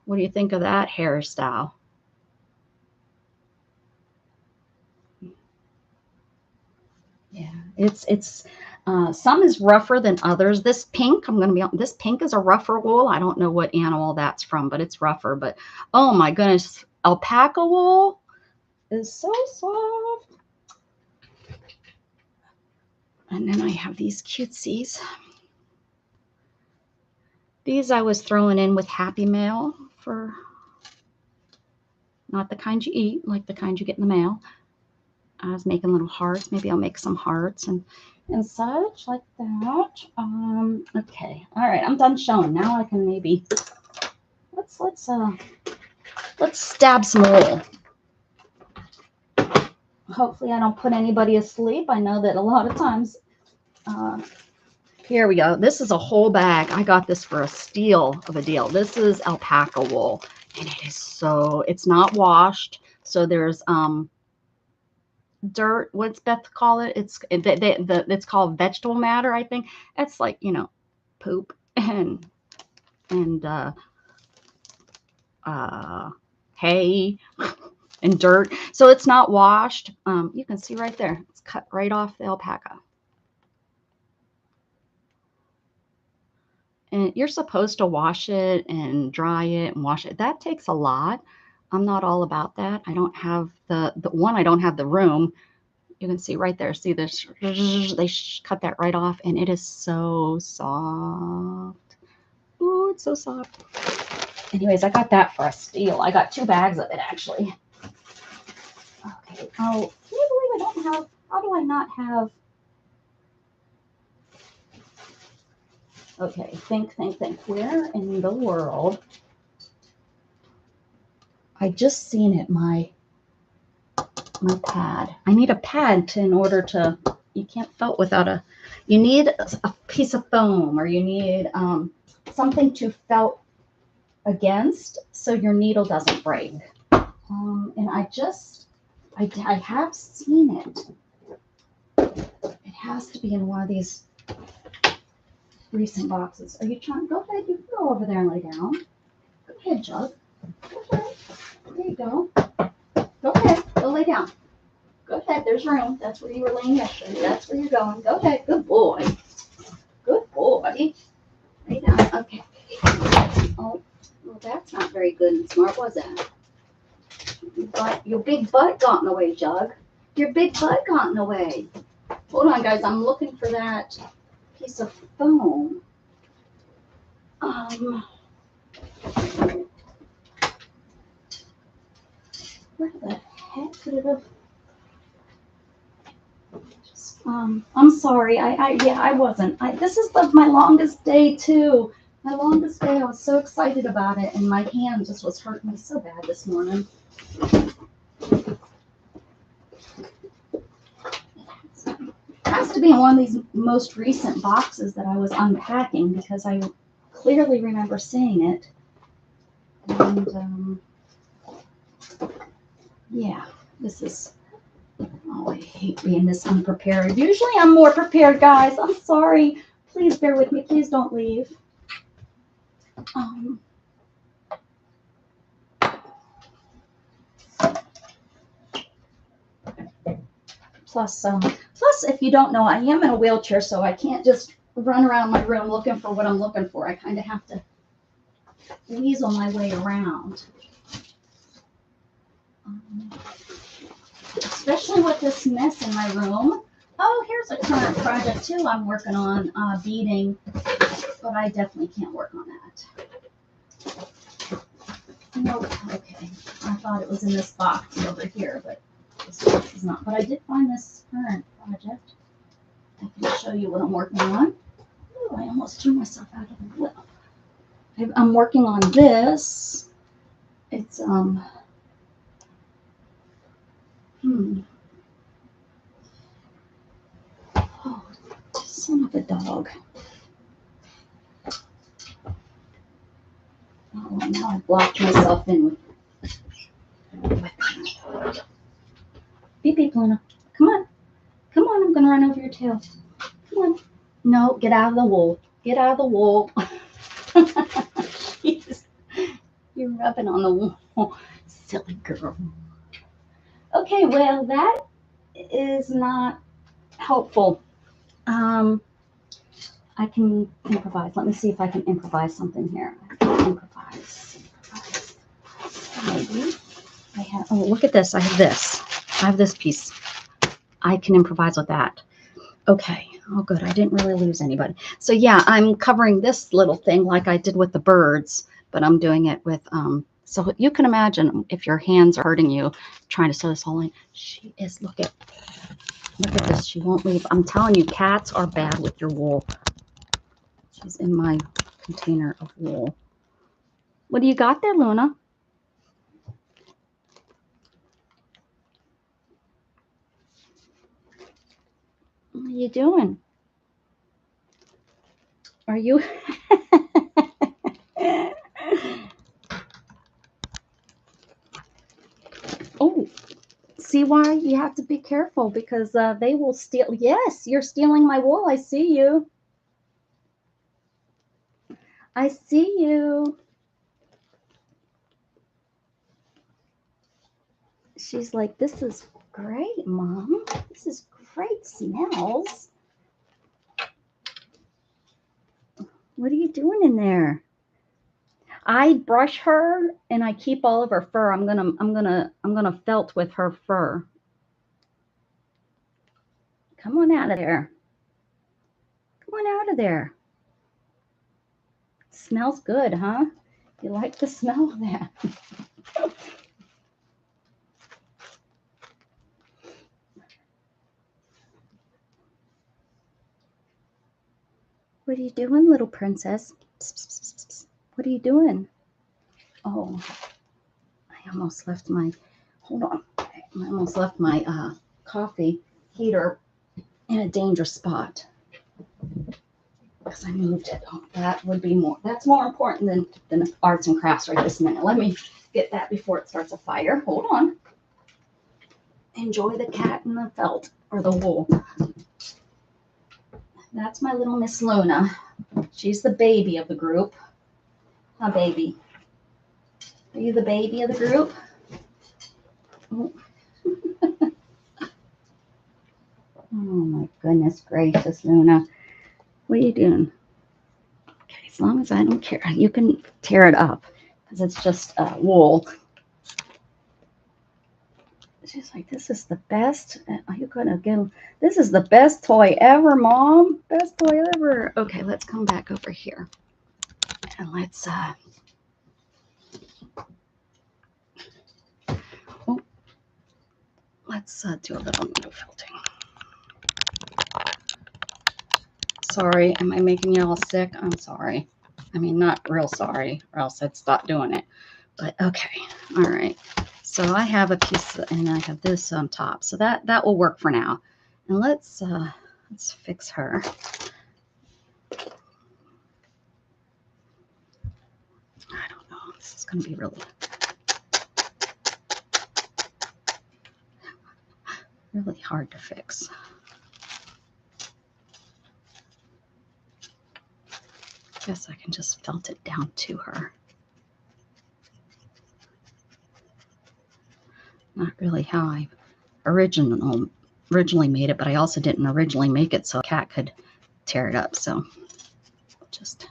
what do you think of that hairstyle? Yeah, it's some is rougher than others. This pink, I'm going to be on, this pink is a rougher wool. I don't know what animal that's from, but it's rougher. But oh my goodness, alpaca wool is so soft. And then I have these cutesies. These I was throwing in with Happy Mail for not the kind you eat, like the kind you get in the mail. I was making little hearts. Maybe I'll make some hearts and such like that. Okay. All right. I'm done showing. Now I can maybe let's stab some wool. Hopefully I don't put anybody asleep. I know that a lot of times. Here we go. This is a whole bag. I got this for a steal of a deal. This is alpaca wool, and it is so. It's not washed, so there's dirt. What's Beth call it? It's called vegetable matter, I think. It's like, you know, poop and hay and dirt. So it's not washed. You can see right there. It's cut right off the alpaca. And you're supposed to wash it and dry it and wash it. That takes a lot. I'm not all about that. I don't have the one. I don't have the room. You can see right there. See this? They cut that right off, and it is so soft. Ooh, it's so soft. Anyways, I got that for a steal. I got 2 bags of it actually. Okay. Oh, can you believe I don't have? How do I not have? Okay, think. Where in the world? I just seen it, my pad. I need a pad in order to, you can't felt without a, you need a piece of foam, or you need something to felt against so your needle doesn't break. And I have seen it. It has to be in one of these recent boxes. Are you trying? Go ahead. You can go over there and lay down. Go ahead, Jug. Go ahead. There you go. Go ahead. Go lay down. Go ahead. There's room. That's where you were laying yesterday. That's where you're going. Go ahead. Good boy. Good boy. Lay down. Okay. Oh, well, that's not very good and smart, was it? But your big butt got in the way, Jug. Your big butt got in the way. Hold on, guys. I'm looking for that piece of foam. Where the heck could it have? I'm sorry. I wasn't. This is my longest day too. My longest day. I was so excited about it, and my hand just was hurting me so bad this morning. It has to be in one of these most recent boxes that I was unpacking, because I clearly remember seeing it. And yeah, this is. Oh, I hate being this unprepared. Usually I'm more prepared, guys. I'm sorry. Please bear with me. Please don't leave. Plus, if you don't know, I am in a wheelchair, so I can't just run around my room looking for what I'm looking for. I kind of have to weasel my way around. Especially with this mess in my room. Oh, here's a current project too I'm working on, beading, but I definitely can't work on that. Nope. Okay. I thought it was in this box over here, but this box is not. But I did find this current project. I can show you what I'm working on. Ooh, I almost threw myself out of the whip. I'm working on this. It's oh, son of a dog. Oh, now I blocked myself in with beep beep, Luna. Come on. Come on, I'm gonna run over your tail. Come on. No, get out of the wool. Get out of the wool. You're rubbing on the wool. Silly girl. Okay, well, that is not helpful. I can improvise. Let me see if I can improvise something here. Improvise. Maybe. I have, oh, look at this. I have this piece. I can improvise with that. Okay. Oh, good. I didn't really lose anybody. So yeah, I'm covering this little thing like I did with the birds, but I'm doing it with, so you can imagine if your hands are hurting you trying to sew this whole line. She is, look at this. She won't leave. I'm telling you, cats are bad with your wool. She's in my container of wool. What do you got there, Luna? What are you doing? Are you? Oh, see why you have to be careful because they will steal. Yes, you're stealing my wool. I see you. I see you. She's like, this is great, Mom. This is great smells. What are you doing in there? I brush her and I keep all of her fur. I'm gonna felt with her fur. Come on out of there. Come on out of there. Smells good, huh? You like the smell of that? What are you doing, little princess? Psst, psst, psst, psst. What are you doing? Oh, I almost left my, hold on. I almost left my coffee heater in a dangerous spot because I moved it. Oh, that would be more, that's more important than arts and crafts right this minute. Let me get that before it starts a fire. Hold on. Enjoy the cat and the felt or the wool. That's my little Miss Luna. She's the baby of the group. Huh, baby? Are you the baby of the group? Oh, oh my goodness gracious, Luna. What are you doing? Okay, as long as I don't care. You can tear it up because it's just wool. She's like, this is the best. Are you gonna give? This is the best toy ever, Mom. Best toy ever. Okay, let's come back over here and let's do a little needle felting. Sorry, am I making you all sick? I'm sorry. I mean, not real sorry, or else I'd stop doing it. But okay, all right. So I have a piece, and I have this on top. So that will work for now. And let's fix her. I don't know. This is going to be really hard to fix. Guess I can just felt it down to her. Not really how I originally made it, but I also didn't originally make it so a cat could tear it up. So just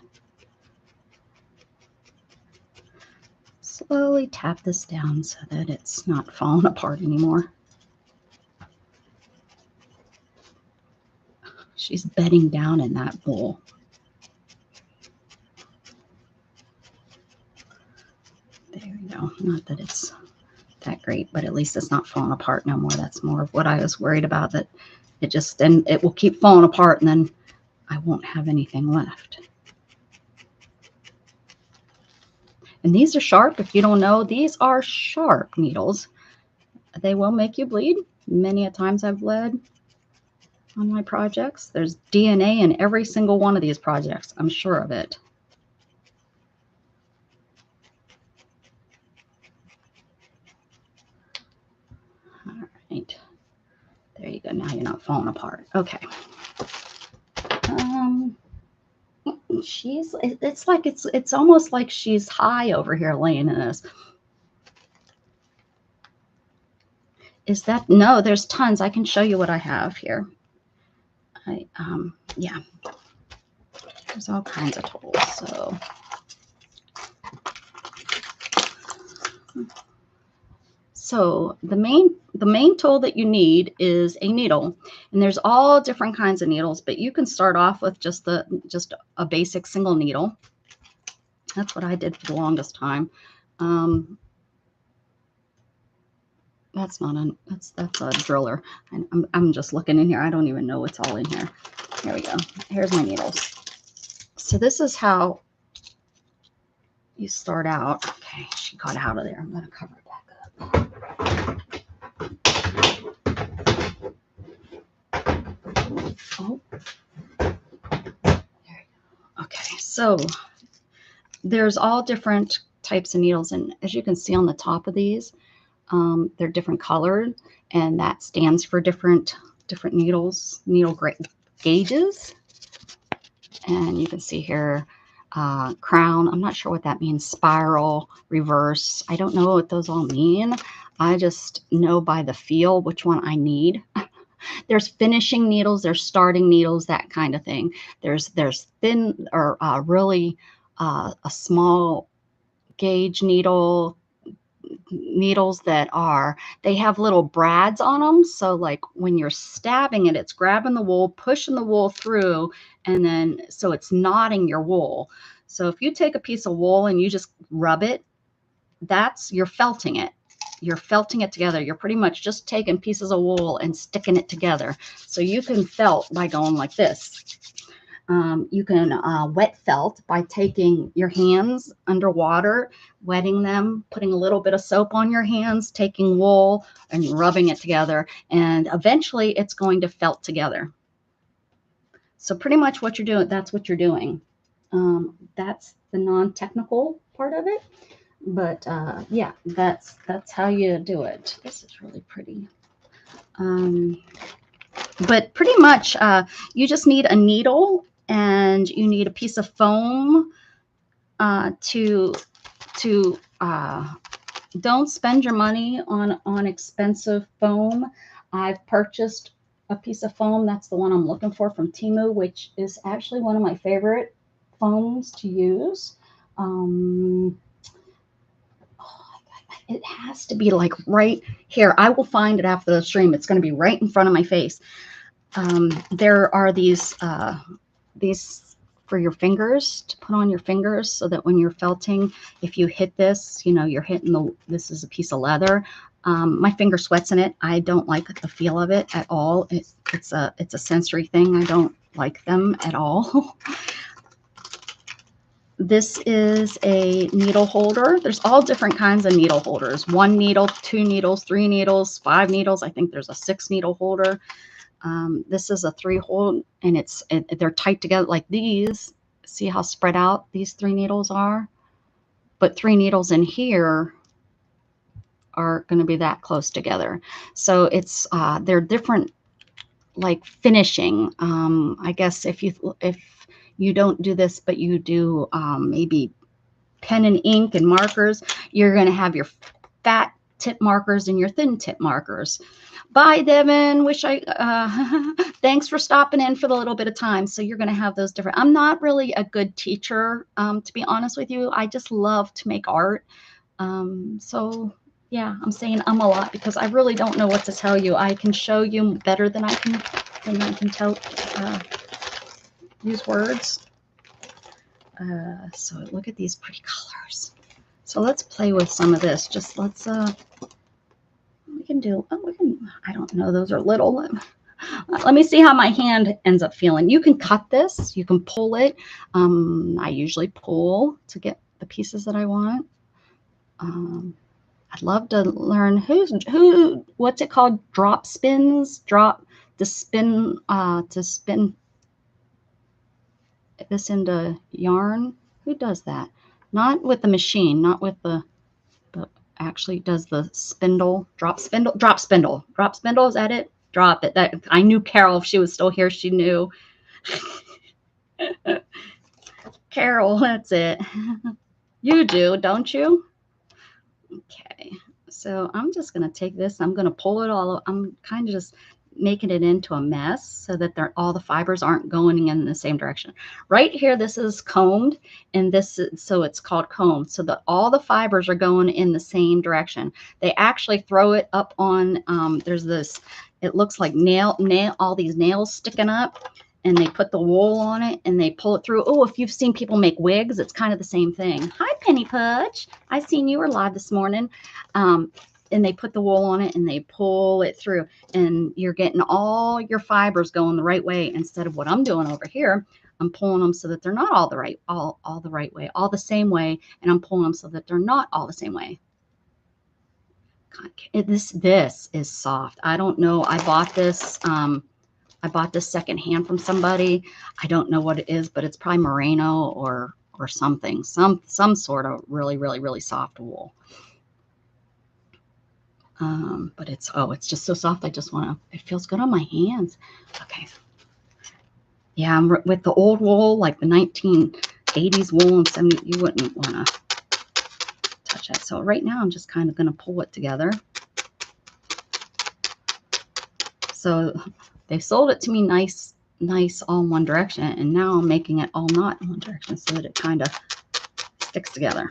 slowly tap this down so that it's not falling apart anymore. She's bedding down in that wool. There you go. Not that it's that great, but at least it's not falling apart no more. That's more of what I was worried about, that it just, and it will keep falling apart and then I won't have anything left. And these are sharp. If you don't know, these are sharp needles. They will make you bleed. Many a times I've bled on my projects. There's DNA in every single one of these projects. I'm sure of it. All right. There you go. Now you're not falling apart. Okay. It's almost like she's high over here laying in this. Is that, no, there's tons. I can show you what I have here. Yeah, there's all kinds of tools. So the main tool that you need is a needle, and there's all different kinds of needles, but you can start off with just a basic single needle. That's what I did for the longest time. That's a driller. I'm just looking in here. I don't even know what's all in here. Here we go. Here's my needles. So this is how you start out. Okay, she got out of there. I'm going to cover it back up. Oh, there you go. Okay, so there's all different types of needles, and as you can see on the top of these, they're different colored, and that stands for different needles, needle gauges. And you can see here, crown. I'm not sure what that means. Spiral, reverse. I don't know what those all mean. I just know by the feel which one I need. There's finishing needles, there's starting needles, that kind of thing. There's thin or really a small gauge needles that they have little brads on them. So like when you're stabbing it, it's grabbing the wool, pushing the wool through, and then so it's knotting your wool. So if you take a piece of wool and you just rub it, you're felting it. You're felting it together. You're pretty much just taking pieces of wool and sticking it together. So you can felt by going like this. You can wet felt by taking your hands underwater, wetting them, putting a little bit of soap on your hands, taking wool and rubbing it together, and eventually it's going to felt together. So pretty much what you're doing, that's what you're doing. That's the non-technical part of it. But yeah, that's how you do it. This is really pretty. But pretty much you just need a needle, and you need a piece of foam to don't spend your money on expensive foam. I've purchased a piece of foam. That's the one I'm looking for from Temu, which is actually one of my favorite foams to use. It has to be like right here. I will find it after the stream. It's going to be right in front of my face. There are these for your fingers, to put on your fingers, so that when you're felting, if you hit this, you know, you're hitting this is a piece of leather. My finger sweats in it. I don't like the feel of it at all. It's a sensory thing. I don't like them at all. This is a needle holder. There's all different kinds of needle holders. 1 needle, 2 needles, 3 needles, 5 needles. I think there's a 6 needle holder. This is a 3-hole, and they're tight together like these. See how spread out these 3 needles are? But 3 needles in here are going to be that close together. So it's they're different, like finishing. I guess if you don't do this, but you do maybe pen and ink and markers, you're going to have your fat tip markers and your thin tip markers. Bye, Devin. Thanks for stopping in for the little bit of time. So you're going to have those different. I'm not really a good teacher, to be honest with you. I just love to make art. So yeah, I'm saying a lot because I really don't know what to tell you. I can show you better than I can tell. Use words. So look at these pretty colors. So let's play with some of this. Just let's we can, I don't know, those are little. Let me see how my hand ends up feeling. You can cut this, you can pull it. I usually pull to get the pieces that I want. I'd love to learn what's it called? Drop spins, to spin this into yarn. Who does that? Not with the machine, not with the, but actually does the spindle, drop spindle. Is that it? Drop it. That I knew Carol, if she was still here, she knew. Carol, that's it. You do, don't you? Okay, so I'm just going to take this. I'm going to pull it all. I'm kind of just making it into a mess so that all the fibers aren't going in the same direction. Right here, this is combed, and so it's called combed, so that all the fibers are going in the same direction. They actually throw it up on, there's this, it looks like all these nails sticking up, and they put the wool on it and they pull it through. Oh, if you've seen people make wigs, it's kind of the same thing. Hi, Penny Pudge. I seen you were live this morning. And they put the wool on it and they pull it through, and you're getting all your fibers going the right way, instead of what I'm doing over here. I'm pulling them so that they're not all the right way, all the same way, and I'm pulling them so that they're not all the same way. God, this is soft. I don't know. I bought this secondhand from somebody. I don't know what it is, but it's probably merino or something, some sort of really, really, really soft wool. But it's just so soft. I just want to, it feels good on my hands. Okay. Yeah, I'm with the old wool, like the 1980s wool and 70s, you wouldn't want to touch that. So right now I'm just kind of going to pull it together. So they sold it to me nice all in one direction, and now I'm making it all not in one direction so that it kind of sticks together.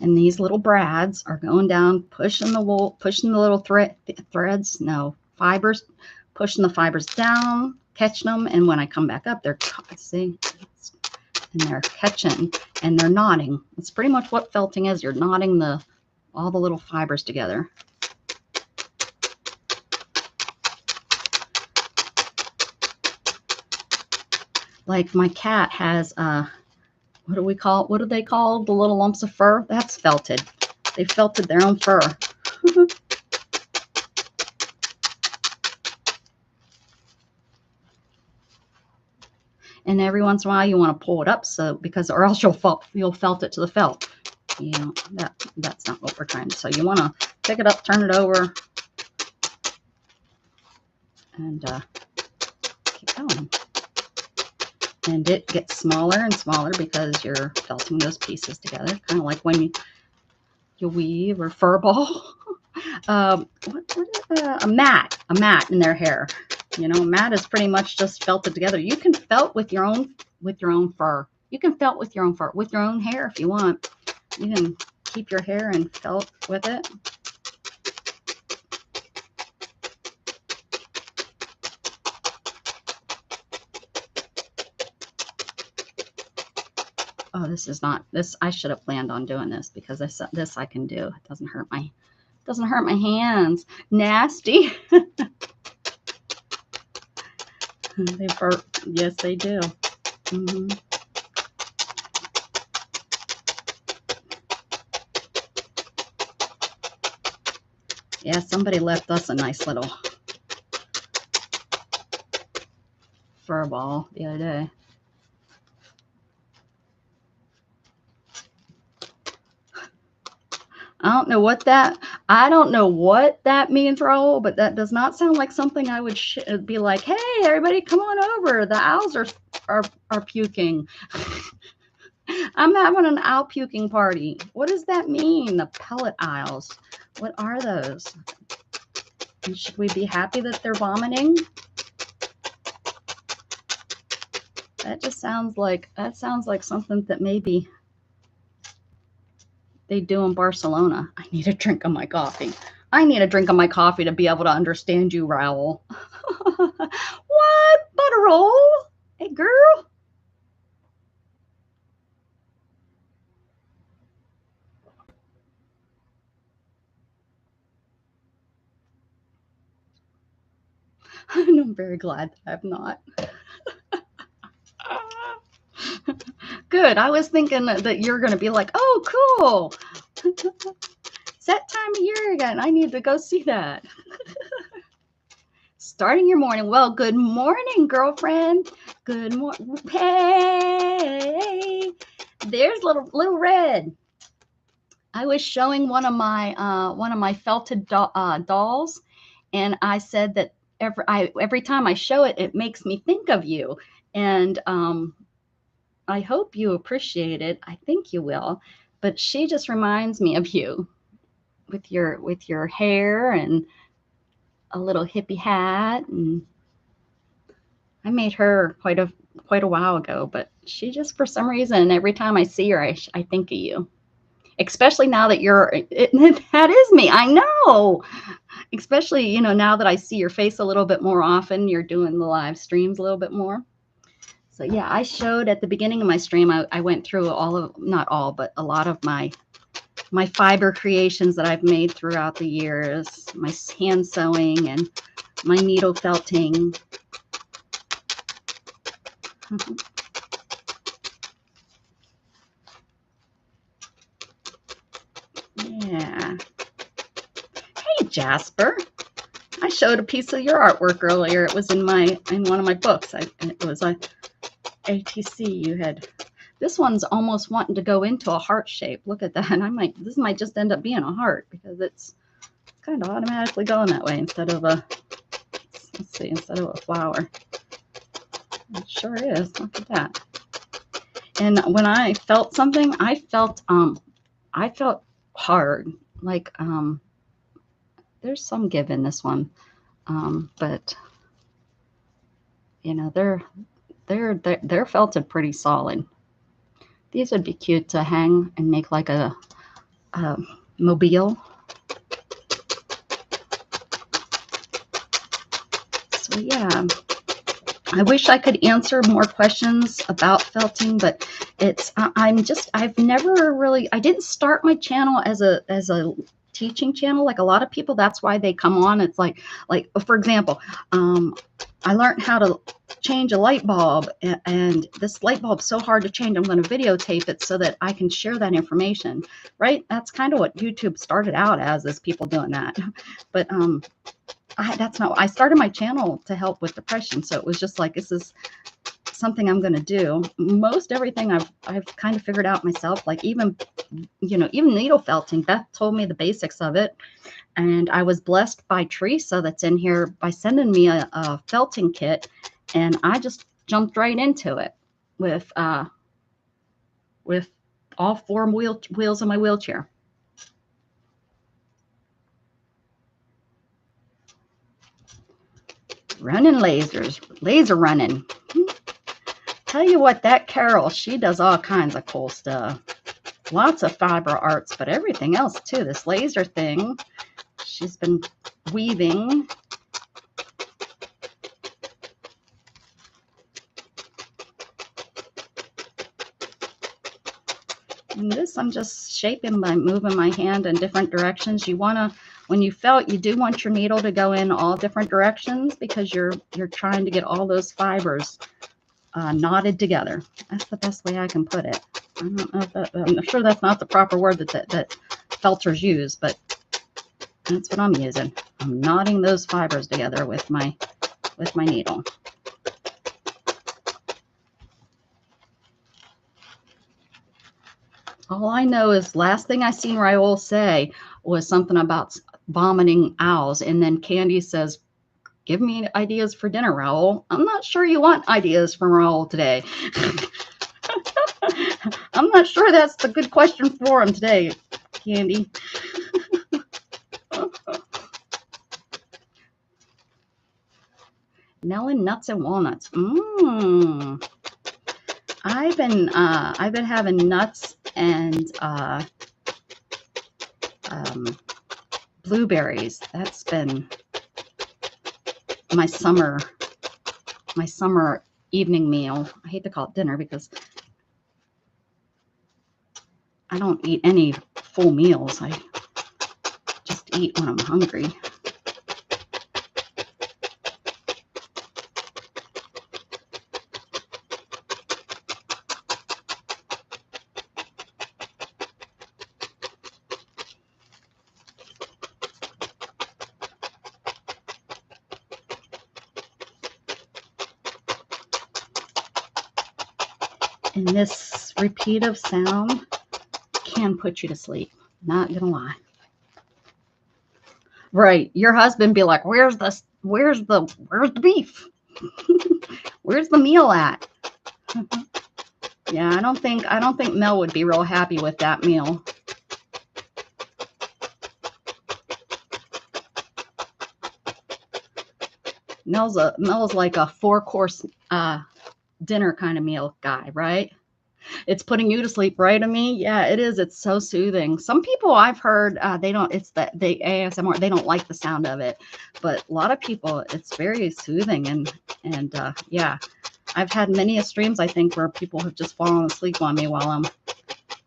And these little brads are going down, pushing the wool, pushing the little fibers, pushing the fibers down, catching them, and when I come back up, they're catching and they're knotting. It's pretty much what felting is. You're knotting all the little fibers together. Like my cat has what do they call the little lumps of fur? That's felted. They felted their own fur. And every once in a while you want to pull it up, or else you'll felt it to the felt. You know, that's not what we're trying to. So you want to pick it up, turn it over, and keep going. And it gets smaller and smaller because you're felting those pieces together, kind of like when you weave or fur ball. A mat in their hair. You know, a mat is pretty much just felted together. You can felt with your own fur. You can felt with your own fur, with your own hair if you want. You can keep your hair and felt with it. Oh, I should have planned on doing this, because this I can do. It doesn't hurt my hands. Nasty. They burp. Yes, they do. Yeah, somebody left us a nice little fur ball the other day. I don't know what that means, Raul, but that does not sound like something I would be like, hey, everybody, come on over. The owls are puking. I'm having an owl puking party. What does that mean? The pellet owls. What are those? And should we be happy that they're vomiting? That sounds like something that maybe they do in Barcelona. I need a drink of my coffee. I need a drink of my coffee to be able to understand you, Raoul. What? Butterroll? Hey, girl. I'm very glad that I'm not. Good. I was thinking that you're going to be like, oh, cool. It's that time of year again. I need to go see that. Starting your morning. Well, good morning, girlfriend. Good morning. Hey, there's little Red. I was showing one of my felted dolls, and I said that every time I show it, it makes me think of you. And I hope you appreciate it. I think you will. But she just reminds me of you with your hair and a little hippie hat. And I made her quite a while ago, but she just, for some reason, every time I see her, I think of you. Especially now that that is me. I know. Especially, you know, now that I see your face a little bit more often, you're doing the live streams a little bit more. So yeah, I showed at the beginning of my stream, I went through not all, but a lot of my fiber creations that I've made throughout the years, my hand sewing and my needle felting. Yeah. Hey, Jasper. I showed a piece of your artwork earlier. It was in one of my books. It was a ATC you had. This one's almost wanting to go into a heart shape. Look at that. And this might just end up being a heart because it's kind of automatically going that way instead of instead of a flower. It sure is. Look at that. And when I felt something, I felt hard. Like there's some give in this one. But you know, they're felted pretty solid. These would be cute to hang and make like a mobile. So yeah, I wish I could answer more questions about felting, but I've never really, I didn't start my channel as a teaching channel like a lot of people. That's why they come on. It's like for example, I learned how to change a light bulb, and this light bulb's so hard to change. I'm going to videotape it so that I can share that information, right? That's kind of what YouTube started out as, is people doing that. But that's not, I started my channel to help with depression. So it was just like, this is something I'm going to do. Most everything I've kind of figured out myself, like even needle felting. Beth told me the basics of it. And I was blessed by Teresa that's in here by sending me a felting kit. And I just jumped right into it with all four wheels of my wheelchair. Running laser running. Tell you what, that Carol, she does all kinds of cool stuff. Lots of fiber arts, but everything else too. This laser thing, she's been weaving. And this I'm just shaping by moving my hand in different directions. You want to, when you felt, you do want your needle to go in all different directions because you're trying to get all those fibers knotted together. That's the best way I can put it. I don't know if I'm sure that's not the proper word that felters use, but that's what I'm using. I'm knotting those fibers together with my needle. All I know is last thing I seen Raoul say was something about vomiting owls. And then Candy says, give me ideas for dinner, Raoul. I'm not sure you want ideas from Raoul today. I'm not sure that's the good question for him today, Candy. Melon, nuts, and walnuts. I've been having nuts and blueberries. That's been my summer evening meal. I hate to call it dinner because I don't eat any full meals. I just eat when I'm hungry. And this repeative sound can put you to sleep. Not gonna lie. Right. Your husband be like, where's the beef? Where's the meal at? Yeah, I don't think Mel would be real happy with that meal. Mel's like a 4-course dinner kind of meal guy, right? It's putting you to sleep, right, Amy? Yeah, it is. It's so soothing. Some people I've heard they don't. It's the ASMR. They don't like the sound of it, but a lot of people, it's very soothing and yeah, I've had many streams I think where people have just fallen asleep on me while I'm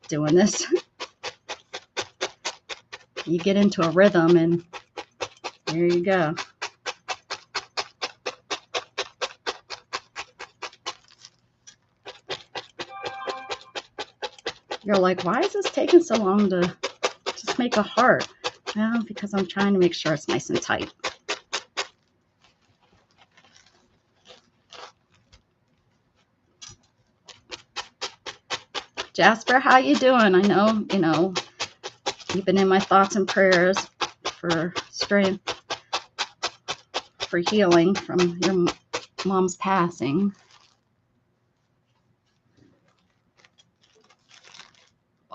doing this. You get into a rhythm, and there you go. You're like, why is this taking so long to just make a heart? Well, because I'm trying to make sure it's nice and tight. Jasper, how you doing? I know, you've been in my thoughts and prayers for strength, for healing from your mom's passing.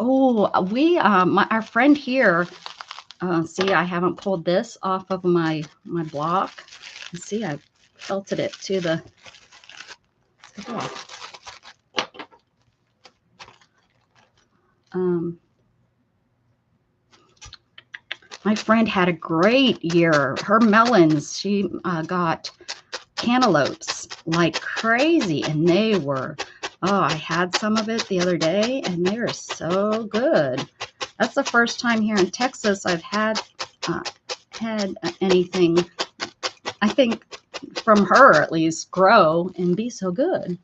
Oh, our friend here, see, I haven't pulled this off of my block. See, I felted it to the, my friend had a great year. Her melons, she got cantaloupes like crazy, and they were, oh, I had some of it the other day, and they are so good. That's the first time here in Texas I've had anything, I think, from her at least, grow and be so good.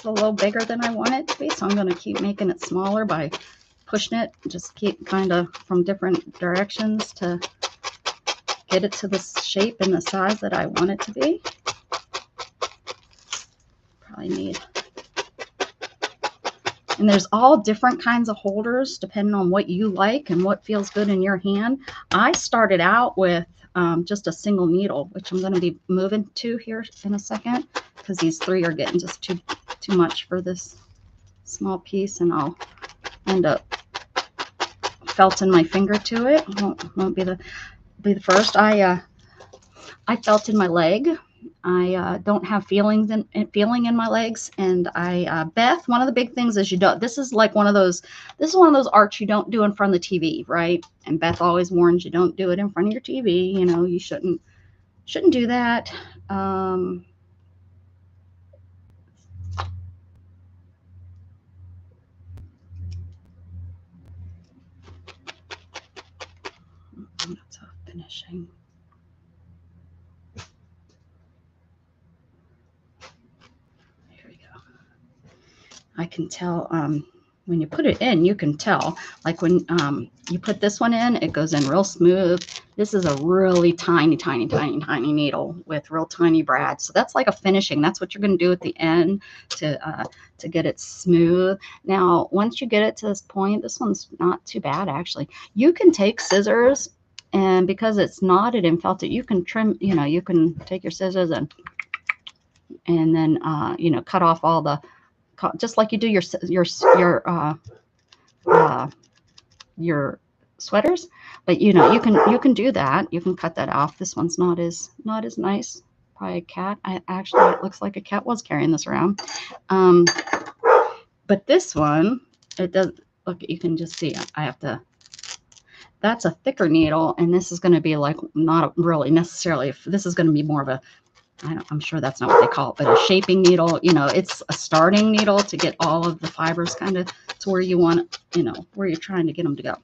A little bigger than I want it to be, so I'm going to keep making it smaller by pushing it, just keep kind of from different directions to get it to the shape and the size that I want it to be. Probably need, and there's all different kinds of holders depending on what you like and what feels good in your hand. I started out with just a single needle, which I'm going to be moving to here in a second, because these 3 are getting just too much for this small piece, and I'll end up felting my finger to it. Won't be the first. I felted my leg. I don't have feeling in my legs, and Beth, one of the big things is this is one of those arts you don't do in front of the TV, right? And Beth always warns you, don't do it in front of your TV. You shouldn't do that. That's a finishing. Here we go. I can tell when you put it in, you can tell, like when you put this one in, it goes in real smooth. This is a really tiny needle with real tiny brads. So that's like a finishing. That's what you're going to do at the end to get it smooth. Now, once you get it to this point, this one's not too bad, actually. You can take scissors, and because it's knotted and felted, you can trim, you can take your scissors and then, cut off all the, just like you do your sweaters, but you can do that. You can cut that off. This one's not as nice. Probably a cat. Actually, it looks like a cat was carrying this around. But this one, it does look. You can just see. I have to. That's a thicker needle, and this is going to be like not really necessarily. This is going to be more of a, I'm sure that's not what they call it, but a shaping needle. It's a starting needle to get all of the fibers kind of to where you want, where you're trying to get them to go.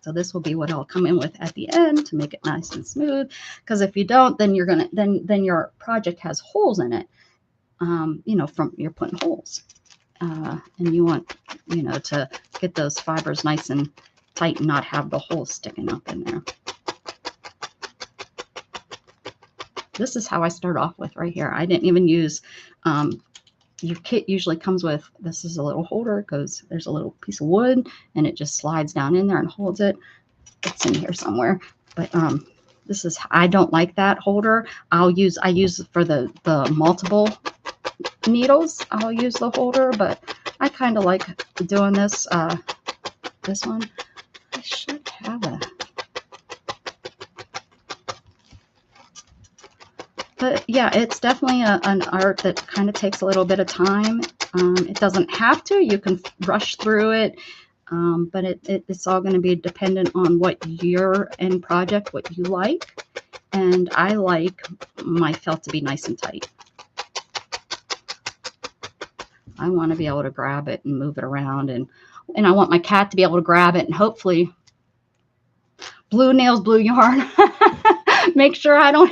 So this will be what I'll come in with at the end to make it nice and smooth. Because if you don't, then you're gonna then your project has holes in it. You know, from you're putting holes, and you want, you know, to get those fibers nice and tight and not have the holes sticking up in there. This is how I start off with right here. I didn't even use. Your kit usually comes with, this is a little holder. It goes, there's a little piece of wood and it just slides down in there and holds it. It's in here somewhere, but this is, I don't like that holder. I use for the multiple needles. I'll use the holder, but I kind of like doing this this one. I should have a, but yeah, it's definitely an art that kind of takes a little bit of time. It doesn't have to. You can rush through it, but it's all going to be dependent on what your end project, what you like. And I like my felt to be nice and tight. I want to be able to grab it and move it around, and I want my cat to be able to grab it and hopefully blue nails, blue yarn. Make sure I don't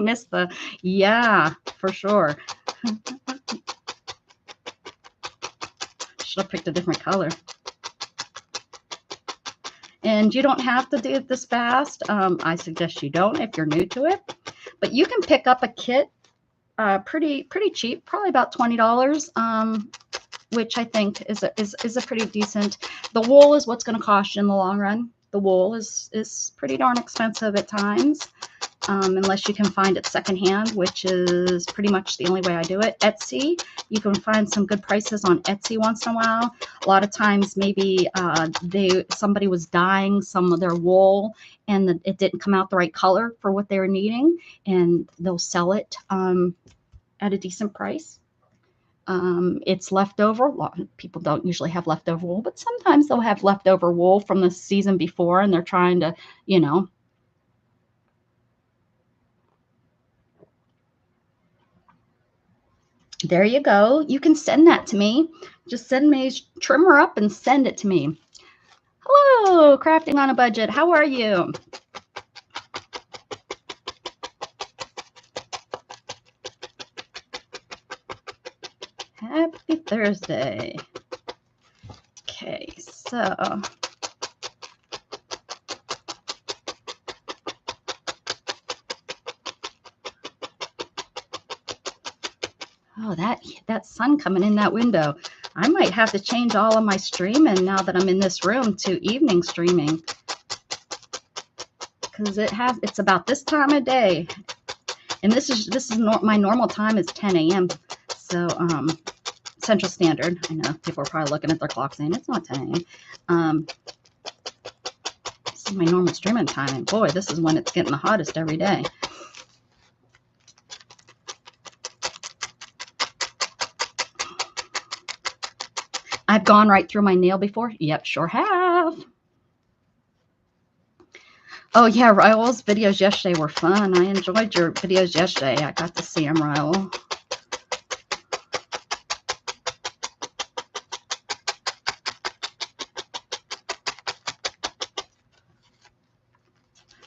miss the, yeah, for sure. Should have picked a different color. And you don't have to do it this fast. I suggest you don't if you're new to it. But you can pick up a kit pretty cheap, probably about $20, which I think is a pretty decent. The wool is what's going to cost you in the long run. The wool is pretty darn expensive at times. Unless you can find it secondhand, which is pretty much the only way I do it. Etsy, you can find some good prices on Etsy once in a while. A lot of times, maybe somebody was dyeing some of their wool and it didn't come out the right color for what they were needing, and they'll sell it at a decent price. It's leftover. A lot of people don't usually have leftover wool, but sometimes they'll have leftover wool from the season before, and they're trying to, you know. There you go. You can send that to me. Just send me, trim her up and send it to me. Hello, Crafting on a Budget. How are you? Happy Thursday. Okay, so oh, that sun coming in that window. I might have to change all of my streaming now that I'm in this room to evening streaming, because it's about this time of day, and this is my normal time is 10 a.m. So Central Standard. I know people are probably looking at their clock saying it's not 10 a.m. This is my normal streaming time, and boy, this is when it's getting the hottest every day. I've gone right through my nail before. Yep, sure have. Oh yeah, Raul's videos yesterday were fun. I enjoyed your videos yesterday. I got to see them, Raul.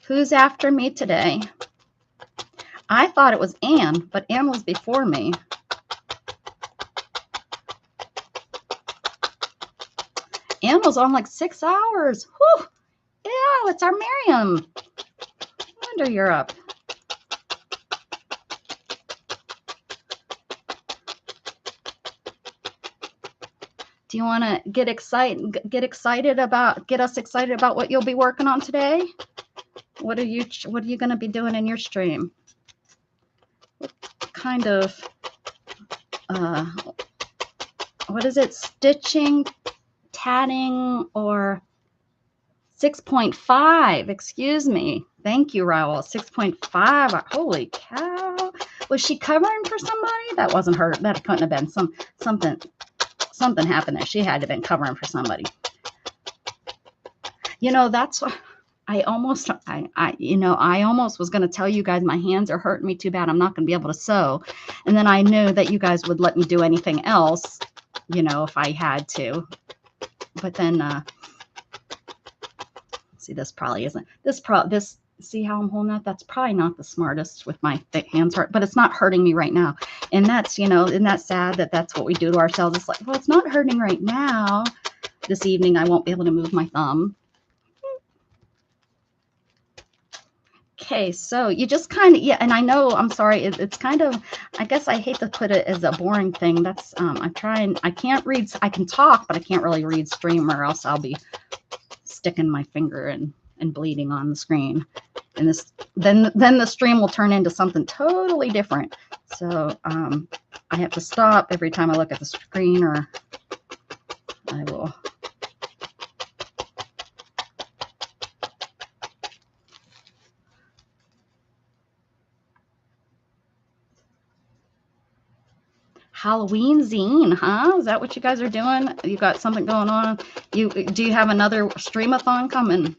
Who's after me today? I thought it was Anne, but Anne was before me. Anne was on like 6 hours. Whew. Yeah, it's our Miriam. No wonder you're up. Do you want to get us excited about what you'll be working on today? What are you going to be doing in your stream? What kind of what is it? Stitching, tatting, or 6.5? Excuse me. Thank you, Raul. 6.5. Holy cow! Was she covering for somebody? That wasn't her. That couldn't have been something happened there. She had to have been covering for somebody. You know, that's what I almost was going to tell you guys my hands are hurting me too bad. I'm not going to be able to sew. And then I knew that you guys would let me do anything else, you know, if I had to. But then See, this probably isn't. This see how I'm holding that? That's probably not the smartest with my thick hands, but it's not hurting me right now. And that's, you know, isn't that sad that that's what we do to ourselves? It's like, well, it's not hurting right now. This evening, I won't be able to move my thumb. Okay, so you just kind of, yeah, and I know, I'm sorry, it's kind of, I guess I hate to put it as a boring thing. That's, I'm trying, I can't read, I can talk, but I can't really read stream or else I'll be sticking my finger and bleeding on the screen. And this, then the stream will turn into something totally different. So I have to stop every time I look at the screen or I will. Halloween zine, huh? Is that what you guys are doing? You got something going on? Do you have another streamathon coming?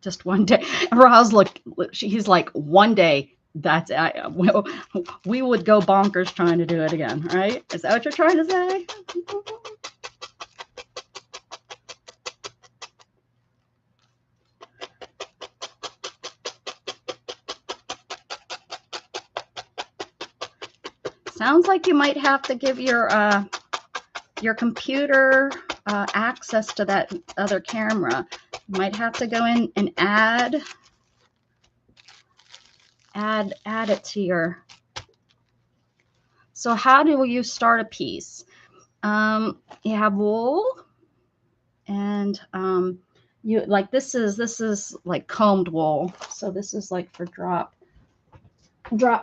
Just one day. Roz, look, he's like, one day. That's we would go bonkers trying to do it again, right? Is that what you're trying to say? Sounds like you might have to give your computer access to that other camera. You might have to go in and add it to your. So how do you start a piece? You have wool, and you like this is like combed wool. So this is like for drop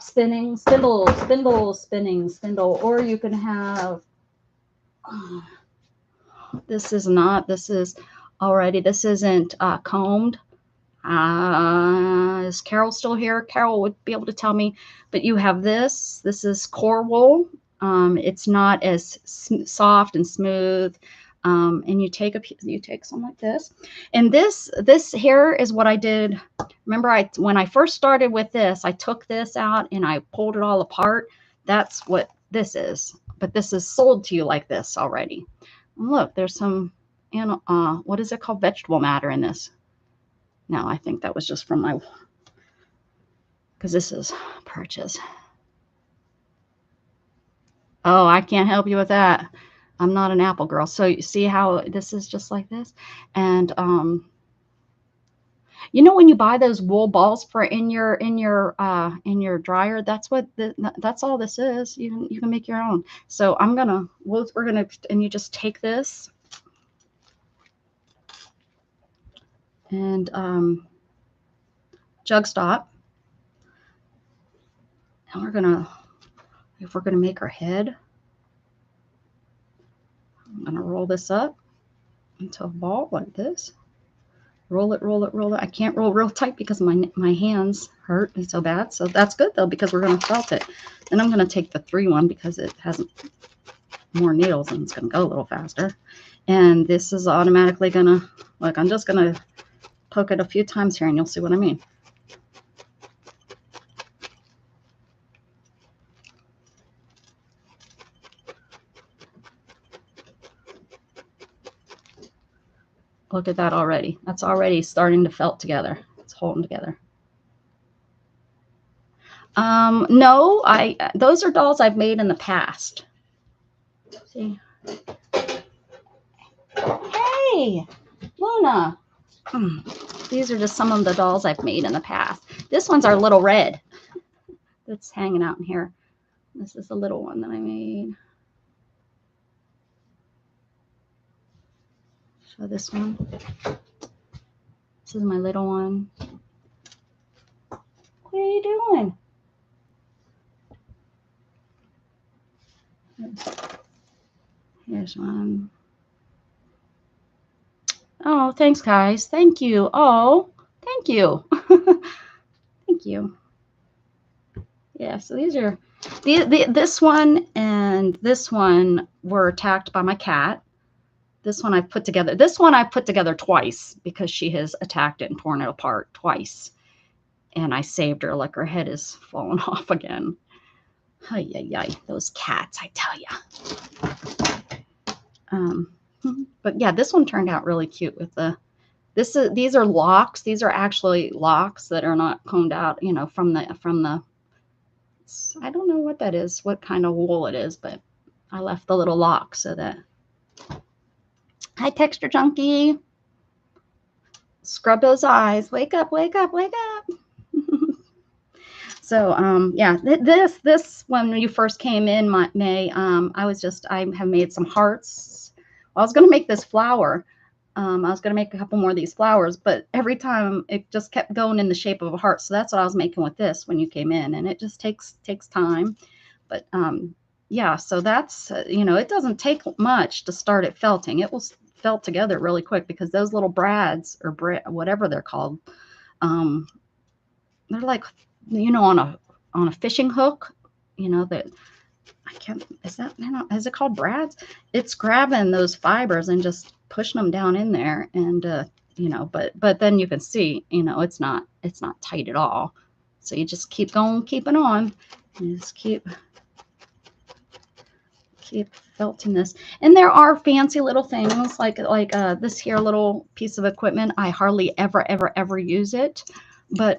spinning, spindle, spinning, spindle, or you can have. This is not. This is already. This isn't combed. Is Carol still here? Carol would be able to tell me. But you have this. This is core wool. It's not as soft and smooth. And you take some like this. And this here is what I did. Remember, when I first started with this, I took this out and I pulled it all apart. That's what this is. But this is sold to you like this already. And look, there's some, what is it called? Vegetable matter in this. No, I think that was just from my, because this is purchase. Oh, I can't help you with that. I'm not an Apple girl. So you see how this is just like this? And you know, when you buy those wool balls for in your dryer, that's what that's all this is. You can make your own. So we're gonna, and you just take this and jug stop, and if we're gonna make our head, I'm gonna roll this up into a ball like this. Roll it, roll it, roll it. I can't roll real tight because my hands hurt so bad. So that's good though, because we're gonna felt it. Then I'm gonna take the 3 one because it has more needles and it's gonna go a little faster. And this is automatically gonna, like, I'm just gonna poke it a few times here and you'll see what I mean. Look at that already. That's already starting to felt together. It's holding together. No, those are dolls I've made in the past. See? Hey, Luna. These are just some of the dolls I've made in the past. This one's our little red that's hanging out in here. This is a little one that I made. Show this one. This is my little one. What are you doing? Here's one. Oh, thanks, guys. Thank you. Oh, thank you. Thank you. Yeah, so these are this one and this one were attacked by my cat. This one I put together. This one I put together twice because she has attacked it and torn it apart twice. And I saved her, like her head is falling off again. Ay, ay, ay, those cats, I tell ya. But yeah, this one turned out really cute with the, these are locks. These are actually locks that are not combed out, you know, from the, I don't know what that is, what kind of wool it is, but I left the little lock so that, hi, Texture Junkie. Scrub those eyes. Wake up, wake up, wake up. So, yeah, this, when you first came in, May, I have made some hearts. Well, I was going to make this flower. I was going to make a couple more of these flowers, but every time it just kept going in the shape of a heart. So that's what I was making with this when you came in, and it just takes time. But, yeah, so that's, you know, it doesn't take much to start it felting. It will felt together really quick because those little brads or whatever they're called, they're like, you know, on a fishing hook, you know, that I can't, is that, you know, is it called brads? It's grabbing those fibers and just pushing them down in there, and you know, but then you can see, you know, it's not tight at all. So you just keep going, keep it on, and just keep felting this. And there are fancy little things like this here little piece of equipment. I hardly ever use it, but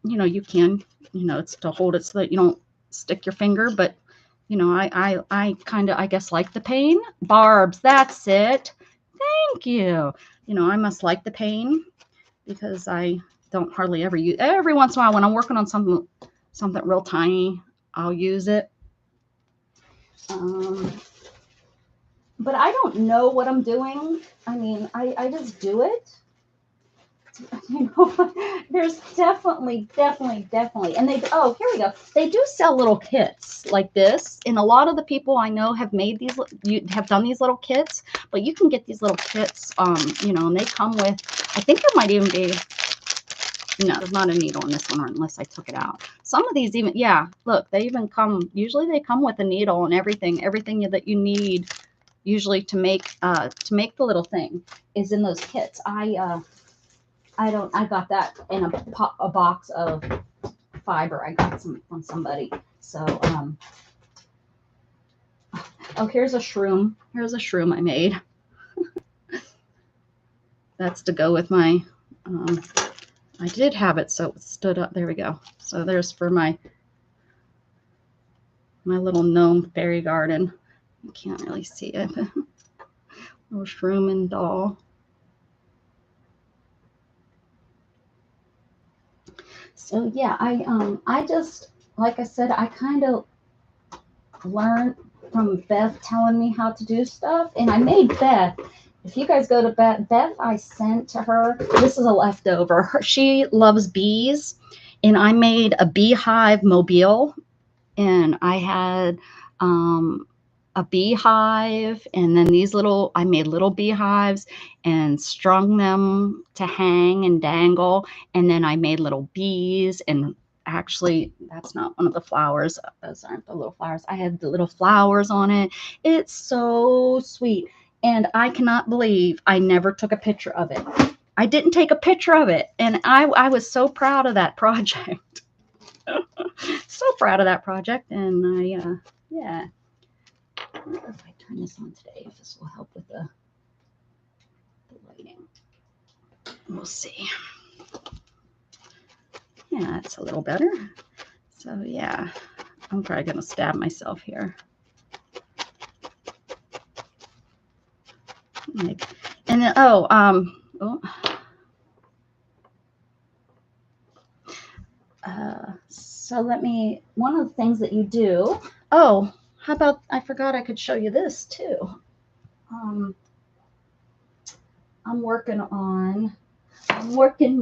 you know, you can, you know, it's to hold it so that you don't stick your finger. But you know, I kind of, I guess, like the pain. Barbs, that's it. Thank you. You know, I must like the pain because I don't hardly ever use. Every once in a while when I'm working on something real tiny, I'll use it. But I don't know what I'm doing. I mean, I just do it. You know, there's definitely, and they, oh, here we go. They do sell little kits like this, and a lot of the people I know have made these, you have done these little kits, but you can get these little kits, you know, and they come with, I think there might even be, no, there's not a needle in this one, or unless I took it out. Some of these even, yeah, look, they even come, usually they come with a needle and everything that you need usually to make the little thing is in those kits. I got that in a box of fiber. I got some from somebody. So, oh, here's a shroom. Here's a shroom I made. That's to go with my, I did have it so it stood up. There we go. So there's for my little gnome fairy garden. You can't really see it. Little shroom and doll. So yeah, I just, like I said, I kind of learned from Beth telling me how to do stuff, and I made Beth. If you guys go to Beth, I sent to her, this is a leftover. She loves bees, and I made a beehive mobile, and I had a beehive, and then these little, I made little beehives and strung them to hang and dangle, and then I made little bees. And actually, that's not one of the flowers, those aren't the little flowers, I had the little flowers on it. It's so sweet, and I cannot believe I never took a picture of it. I didn't take a picture of it, and I was so proud of that project. So proud of that project. And yeah, I wonder if I turn this on today, if this will help with the lighting. We'll see. Yeah, it's a little better. So yeah, I'm probably gonna stab myself here. And then so let me, one of the things that you do, oh, how about, I forgot I could show you this too. I'm working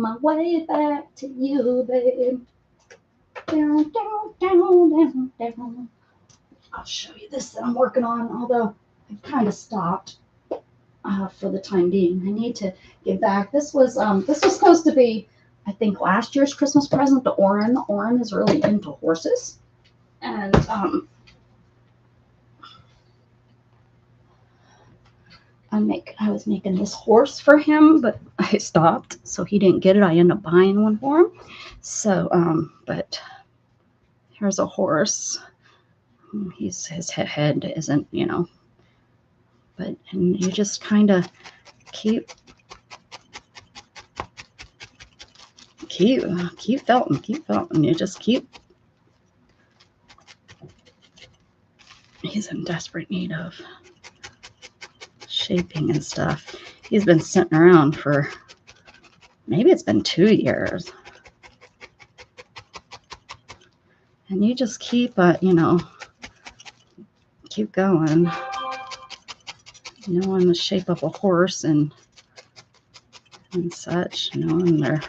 my way back to you, babe. Down, down, down, down, down. I'll show you this that I'm working on, although I've kind of stopped for the time being. I need to get back. This was supposed to be I think last year's Christmas present, the Orin. The Orin is really into horses. And I was making this horse for him, but I stopped, so he didn't get it. I ended up buying one for him. So, but here's a horse. His head isn't, you know, but and you just kind of keep felting. You just keep. He's in desperate need of shaping and stuff. He's been sitting around for, maybe it's been 2 years. And you just keep, you know, keep going, knowing the shape of a horse and such, you know, and their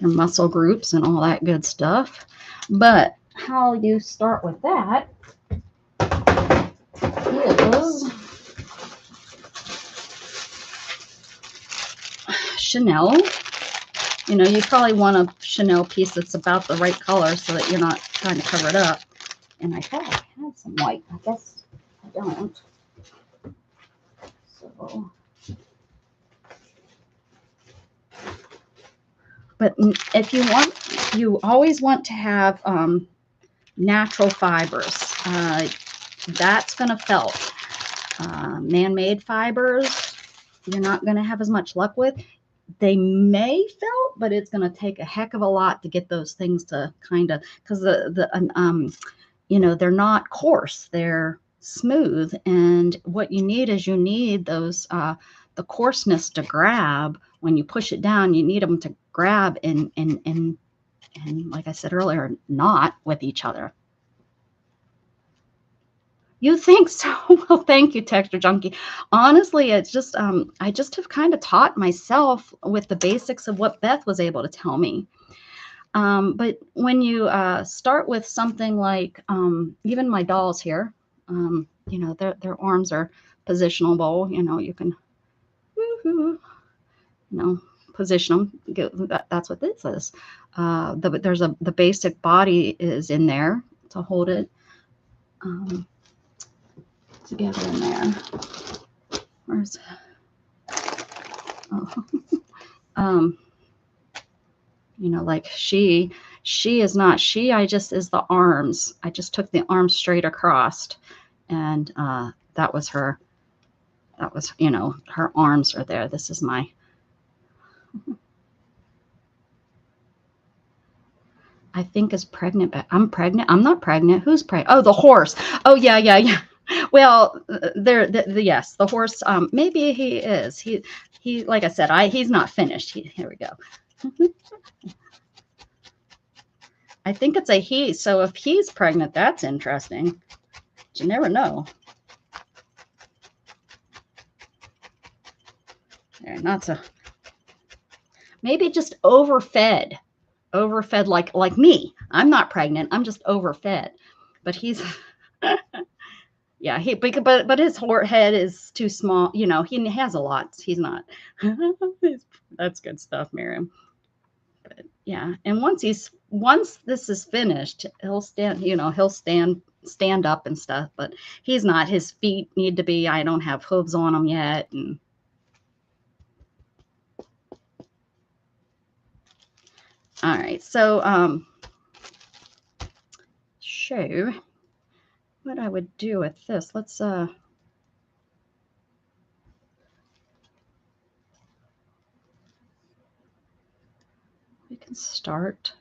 muscle groups and all that good stuff. But how you start with that is Chanel. You know, you probably want a Chanel piece that's about the right color so that you're not trying to cover it up. And I thought I had some white. I guess I don't. So, but if you want, you always want to have natural fibers. That's going to felt. Man-made fibers, you're not going to have as much luck with. They may felt, but it's going to take a heck of a lot to get those things to kind of, because you know, they're not coarse, they're smooth, and what you need is those the coarseness to grab. When you push it down, you need them to grab and like I said earlier, not with each other. You think so? Well, thank you, Texture Junkie. Honestly, it's just I just have kind of taught myself with the basics of what Beth was able to tell me. But when you start with something like even my dolls here, you know, their arms are positionable. You know, you can, you know, position them. That's what this is. There's the basic body is in there to hold it. Together in there. Where's you know, like she is not I just is the arms. I just took the arms straight across, and that was her. That was, you know, her arms are there. This is my I think is pregnant, but I'm pregnant. I'm not pregnant. Who's pregnant? Oh, the horse. Oh, yeah. Well, yes, the horse. Maybe he is. He. Like I said, he's not finished. Here we go. I think it's a he. So if he's pregnant, that's interesting. You never know. There, not so. Maybe just overfed like me. I'm not pregnant. I'm just overfed. But he's. Yeah, but his head is too small. You know, he has a lot. He's not. That's good stuff, Miriam. But yeah, and once this is finished, he'll stand. You know, he'll stand up and stuff. But he's not. His feet need to be. I don't have hooves on them yet. And all right, so show what I would do with this. Let's we can start.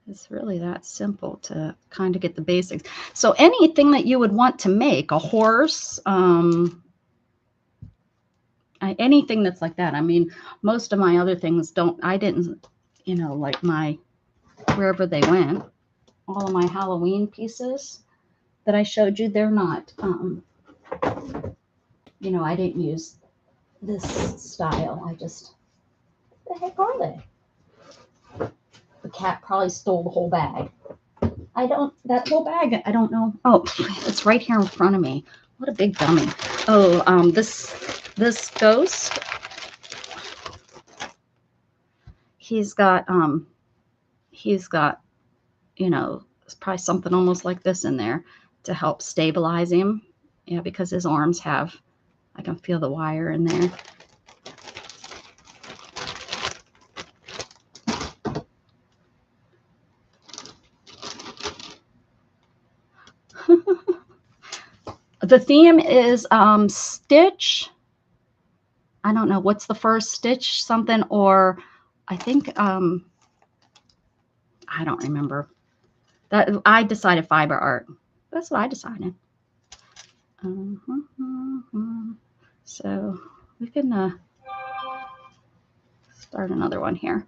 It's really that simple to kind of get the basics. So anything that you would want to make, a horse, anything that's like that. I mean, most of my other things I didn't, you know, like wherever they went, all of my Halloween pieces that I showed you, they're not, you know, I didn't use this style. I just, what the heck are they? The cat probably stole the whole bag. That whole bag, I don't know. Oh, it's right here in front of me. What a big dummy. Oh, this ghost, he's got, you know, it's probably something almost like this in there to help stabilize him. Yeah, because his arms have, I can feel the wire in there. The theme is Stitch. I don't know what's the first, Stitch something, or I think I don't remember. That I decided fiber art. That's what I decided. So we can start another one here.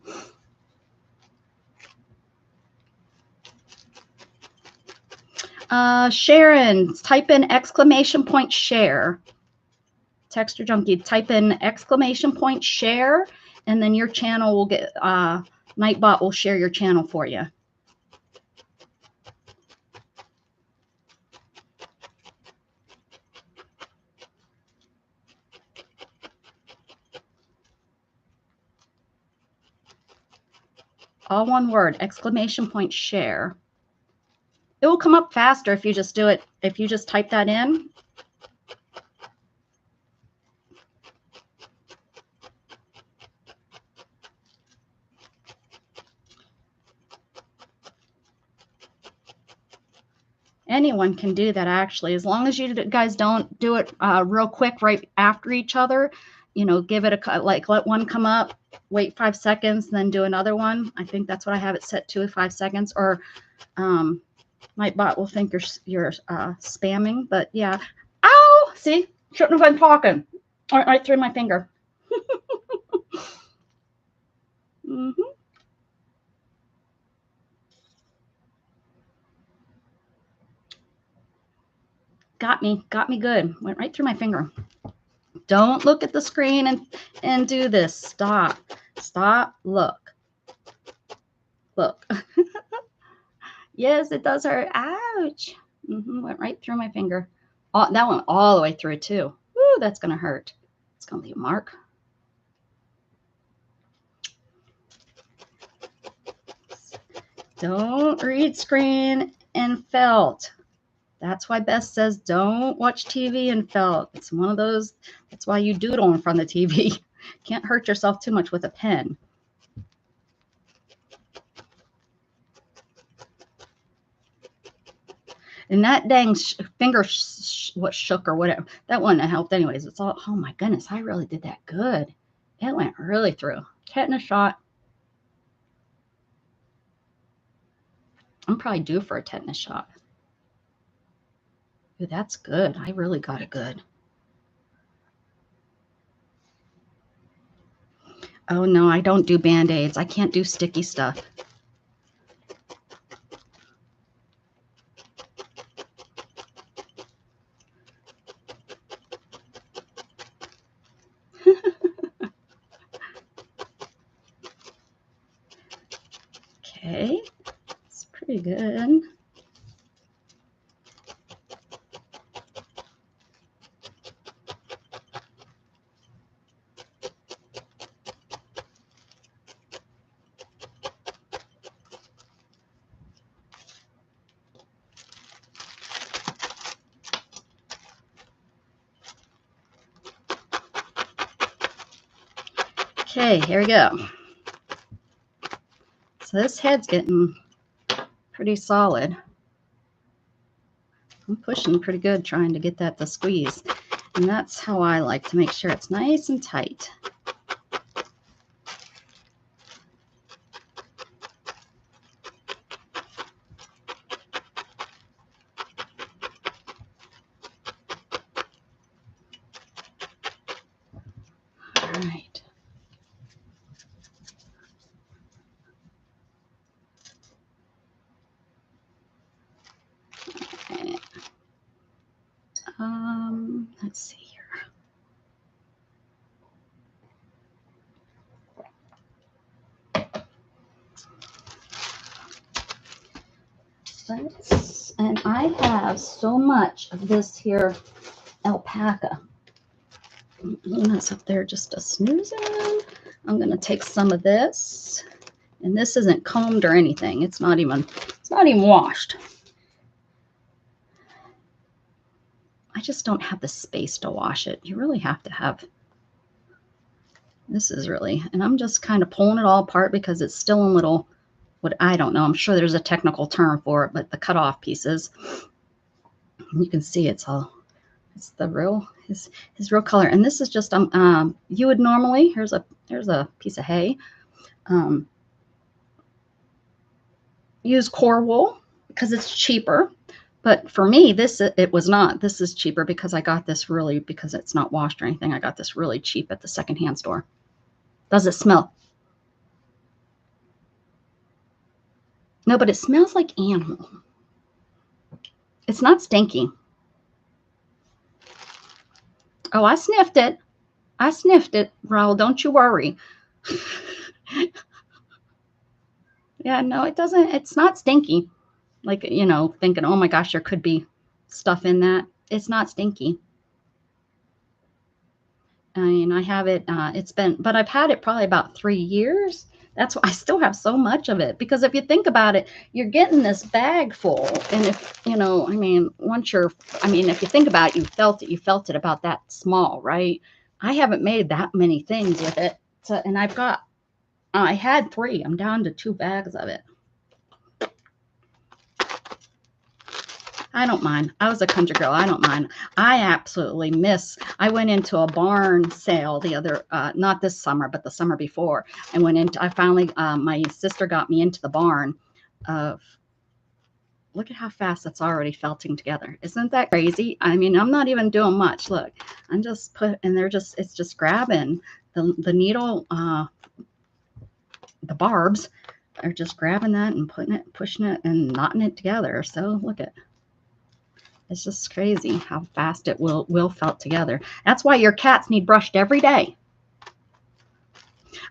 Sharon, type in ! share. Texture Junkie, type in ! share, and then your channel will get, Nightbot will share your channel for you. All one word, ! share. It will come up faster if you just do it, if you just type that in. Anyone can do that, actually, as long as you guys don't do it real quick right after each other. You know, give it a, like, let one come up, wait 5 seconds, then do another one. I think that's what I have it set to, 5 seconds, or Nightbot will think you're spamming. But yeah, ow, see, shouldn't have been talking right through my finger. Got me good. Went right through my finger. Don't look at the screen and do this. Stop. Look. Yes, it does hurt. Ouch. Went right through my finger. Oh, that went all the way through too. Woo, that's gonna hurt. It's gonna leave a mark. Don't read screen in felt. That's why Beth says don't watch TV in felt. It's one of those, that's why you doodle in front of the TV. Can't hurt yourself too much with a pen. And that dang finger shook or whatever. That wouldn't have helped anyways. It's all, oh my goodness, I really did that good. It went really through. Tetanus shot. I'm probably due for a tetanus shot. Ooh, that's good. I really got it good. Oh no, I don't do Band-Aids. I can't do sticky stuff. Okay, it's pretty good. Okay, here we go. So this head's getting pretty solid. I'm pushing pretty good trying to get that to squeeze. And that's how I like to make sure it's nice and tight. All right. Okay. Let's see here. And I have so much of this here alpaca. Luna's up there just a snoozing. I'm going to take some of this. And this isn't combed or anything. It's not even washed. I just don't have the space to wash it. You really have to have, this is really, and I'm just kind of pulling it all apart because it's still in little, what I don't know. I'm sure there's a technical term for it, but the cut off pieces. You can see it's the real, his real color. And this is just, you would normally, here's a piece of hay. Use core wool because it's cheaper. But for me, it was not. This is cheaper because I got this really, because it's not washed or anything. I got this really cheap at the secondhand store. Does it smell? No, but it smells like animal. It's not stinky. Oh, I sniffed it. I sniffed it, Raul. Don't you worry. Yeah, no, it doesn't. It's not stinky. Like, you know, thinking, oh my gosh, there could be stuff in that. It's not stinky. I mean, I have it, but I've had it probably about 3 years. That's why I still have so much of it. Because if you think about it, you're getting this bag full. And if, you know, I mean, if you think about it, you felt it about that small, right? I haven't made that many things with it. So, and I had 3. I'm down to 2 bags of it. I don't mind. I was a country girl. I don't mind. I absolutely I went into a barn sale the other, not this summer, but the summer before. I finally, my sister got me into the barn of, look at how fast it's already felting together. Isn't that crazy? I mean, I'm not even doing much. Look, I'm just it's just grabbing the needle, the barbs are just grabbing that and pushing it and knotting it together. So look at, it's just crazy how fast it will felt together. That's why your cats need brushed every day.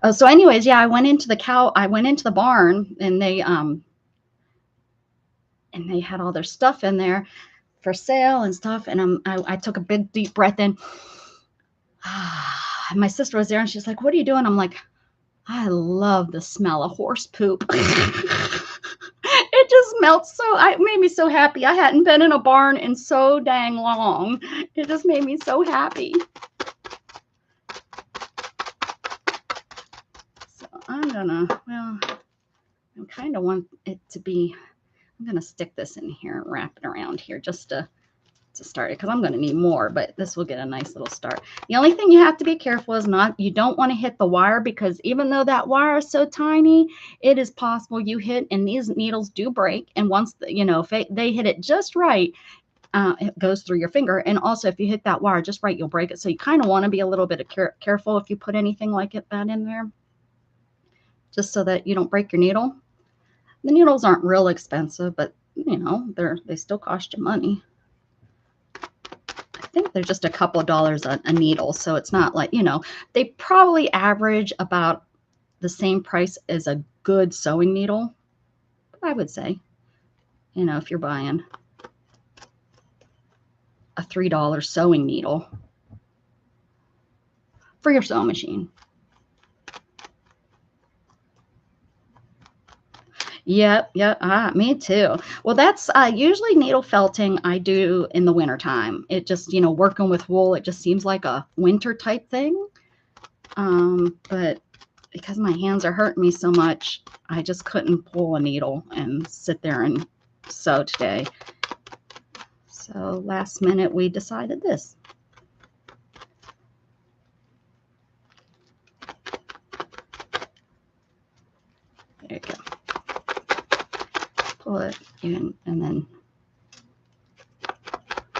Oh, so anyways, yeah, I went into the barn and they had all their stuff in there for sale and stuff. And I took a big deep breath in. And my sister was there and she's like, what are you doing? I'm like, I love the smell of horse poop. It just melts it made me so happy. I hadn't been in a barn in so dang long. It just made me so happy. So I kind of want it to be, I'm going to stick this in here and wrap it around here just to start it, because I'm going to need more, but this will get a nice little start. The only thing you have to be careful is you don't want to hit the wire, because even though that wire is so tiny, it is possible you hit, and these needles do break. And once if they hit it just right, it goes through your finger. And also if you hit that wire just right, you'll break it. So you kind of want to be a little bit careful if you put anything like that in there, just so that you don't break your needle. The needles aren't real expensive, but they still cost you money. I think they're just a couple of dollars a needle. So it's not like, they probably average about the same price as a good sewing needle, I would say. If you're buying a $3 sewing needle for your sewing machine. Yep. Me too. Well, that's usually needle felting I do in the wintertime. It just, working with wool, it just seems like a winter type thing. But because my hands are hurting me so much, I just couldn't pull a needle and sit there and sew today. So last minute we decided this. There you go. Pull it in, and then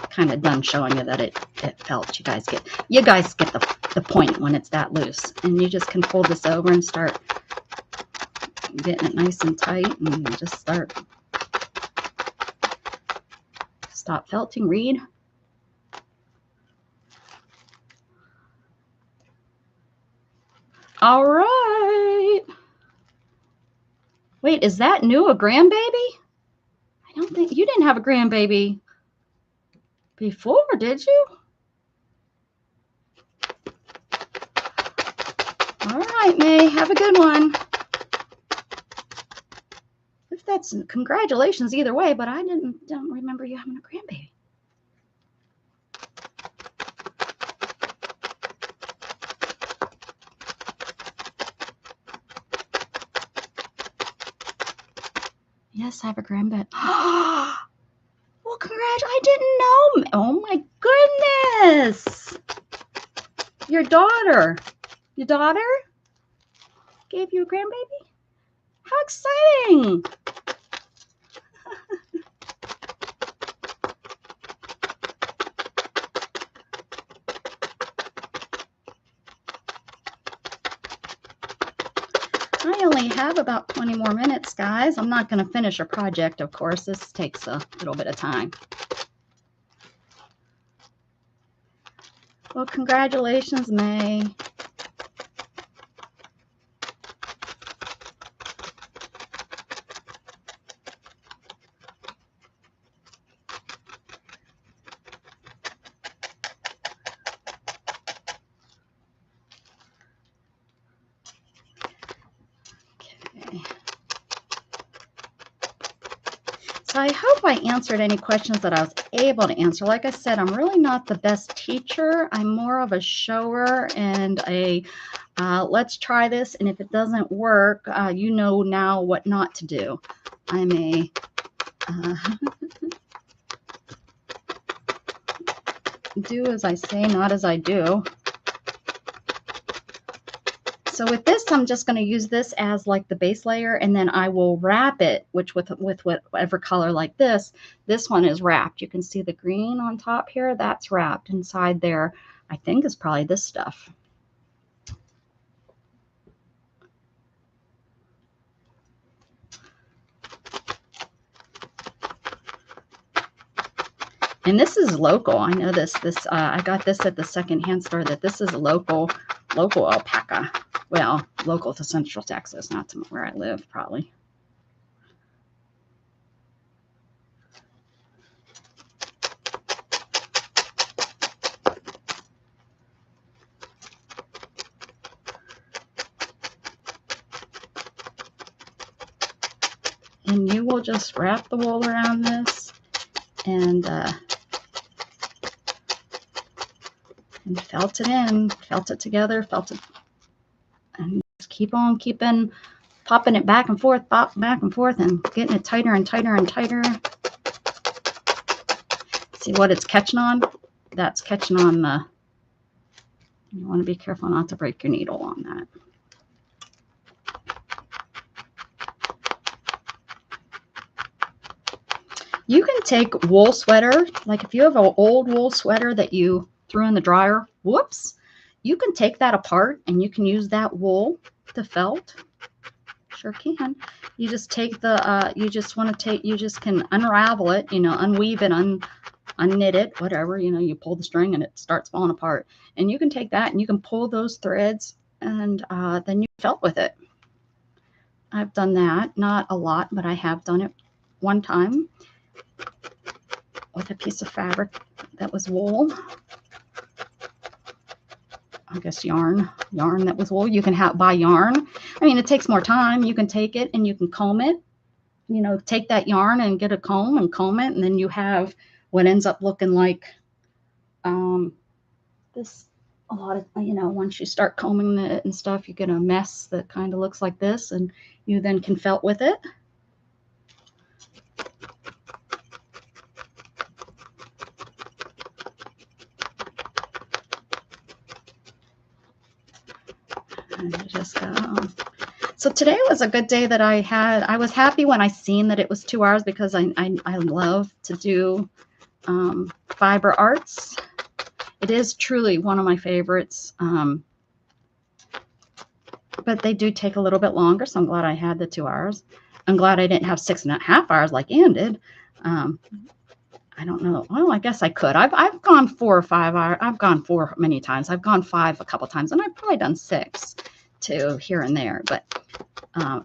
kind of done showing you that it felt. You guys get the point when it's that loose, and you just can fold this over and start getting it nice and tight, and just stop felting. Read. All right. Wait, is that new, a grandbaby? I don't think you didn't have a grandbaby before, did you? All right, May, have a good one. that's congratulations either way, but I don't remember you having a grandbaby. Yes, I have a grandbaby. Well, I didn't know. Oh my goodness. Your daughter gave you a grandbaby? How exciting. I only have about 20 more minutes, guys. I'm not going to finish a project, of course. This takes a little bit of time. Well, congratulations, May. Okay. So I hope I answered any questions that I was able to answer. Like I said, I'm really not the best teacher. I'm more of a shower and a let's try this, and if it doesn't work, you know now what not to do. I'm a do as I say, not as I do. So with this, I'm just going to use this as like the base layer, and then I will wrap it, which with whatever color like this. This one is wrapped. You can see the green on top here. That's wrapped. Inside there, I think, is probably this stuff. And this is local. I know this. I got this at the secondhand store. That this is a local alpaca. Well, local to Central Texas, not to where I live, probably. And you will just wrap the wool around this and felt it in, felt it together, felt it, and just keep on popping it back and forth, and getting it tighter and tighter and tighter. See what it's catching on? That's catching on the, you want to be careful not to break your needle on that. You can take wool sweater, like if you have an old wool sweater that you threw in the dryer, whoops, you can take that apart and you can use that wool to felt. Sure can. You just take the, you just can unravel it, you know, unweave it, unknit it, whatever, you know, you pull the string and it starts falling apart. And you can take that and you can pull those threads and then you felt with it. I've done that, not a lot, but I have done it one time with a piece of fabric that was wool. I guess yarn that was wool. You can buy yarn. I mean, it takes more time. You can take it and you can comb it. You know, take that yarn and get a comb and comb it, and then you have what ends up looking like this. A lot of, you know, once you start combing it and stuff, you get a mess that kind of looks like this, and you then can felt with it. And just go. So today was a good day that I had. I was happy when I seen that it was 2 hours because I love to do fiber arts. It is truly one of my favorites. But they do take a little bit longer, so I'm glad I had the 2 hours. I'm glad I didn't have 6.5 hours like Ann did. I don't know. Well, I guess I could. I've gone 4 or 5 hours. I've gone 4 many times. I've gone 5 a couple times, and I've probably done 6 too here and there. But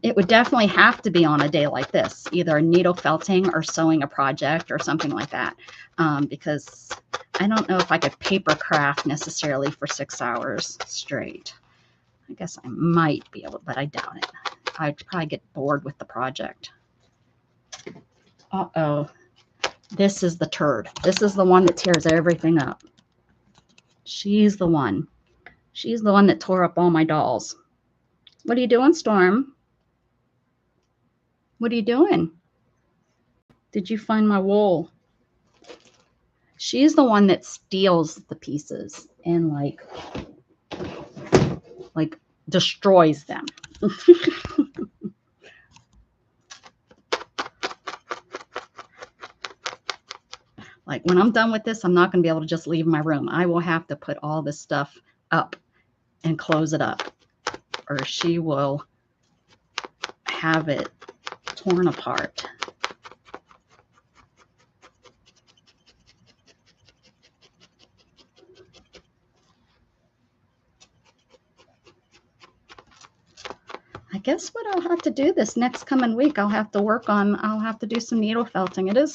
it would definitely have to be on a day like this, either needle felting or sewing a project or something like that, because I don't know if I could paper craft necessarily for 6 hours straight. I guess I might be able, but I doubt it. I'd probably get bored with the project. Uh-oh. This is the turd. This is the one that tears everything up. She's the one. She's the one that tore up all my dolls. What are you doing, Storm? What are you doing? Did you find my wool? She's the one that steals the pieces and like destroys them. Like when I'm done with this, I'm not going to be able to just leave my room. I will have to put all this stuff up and close it up, or she will have it torn apart. I guess what I'll have to do this next coming week, I'll have to do some needle felting. It is,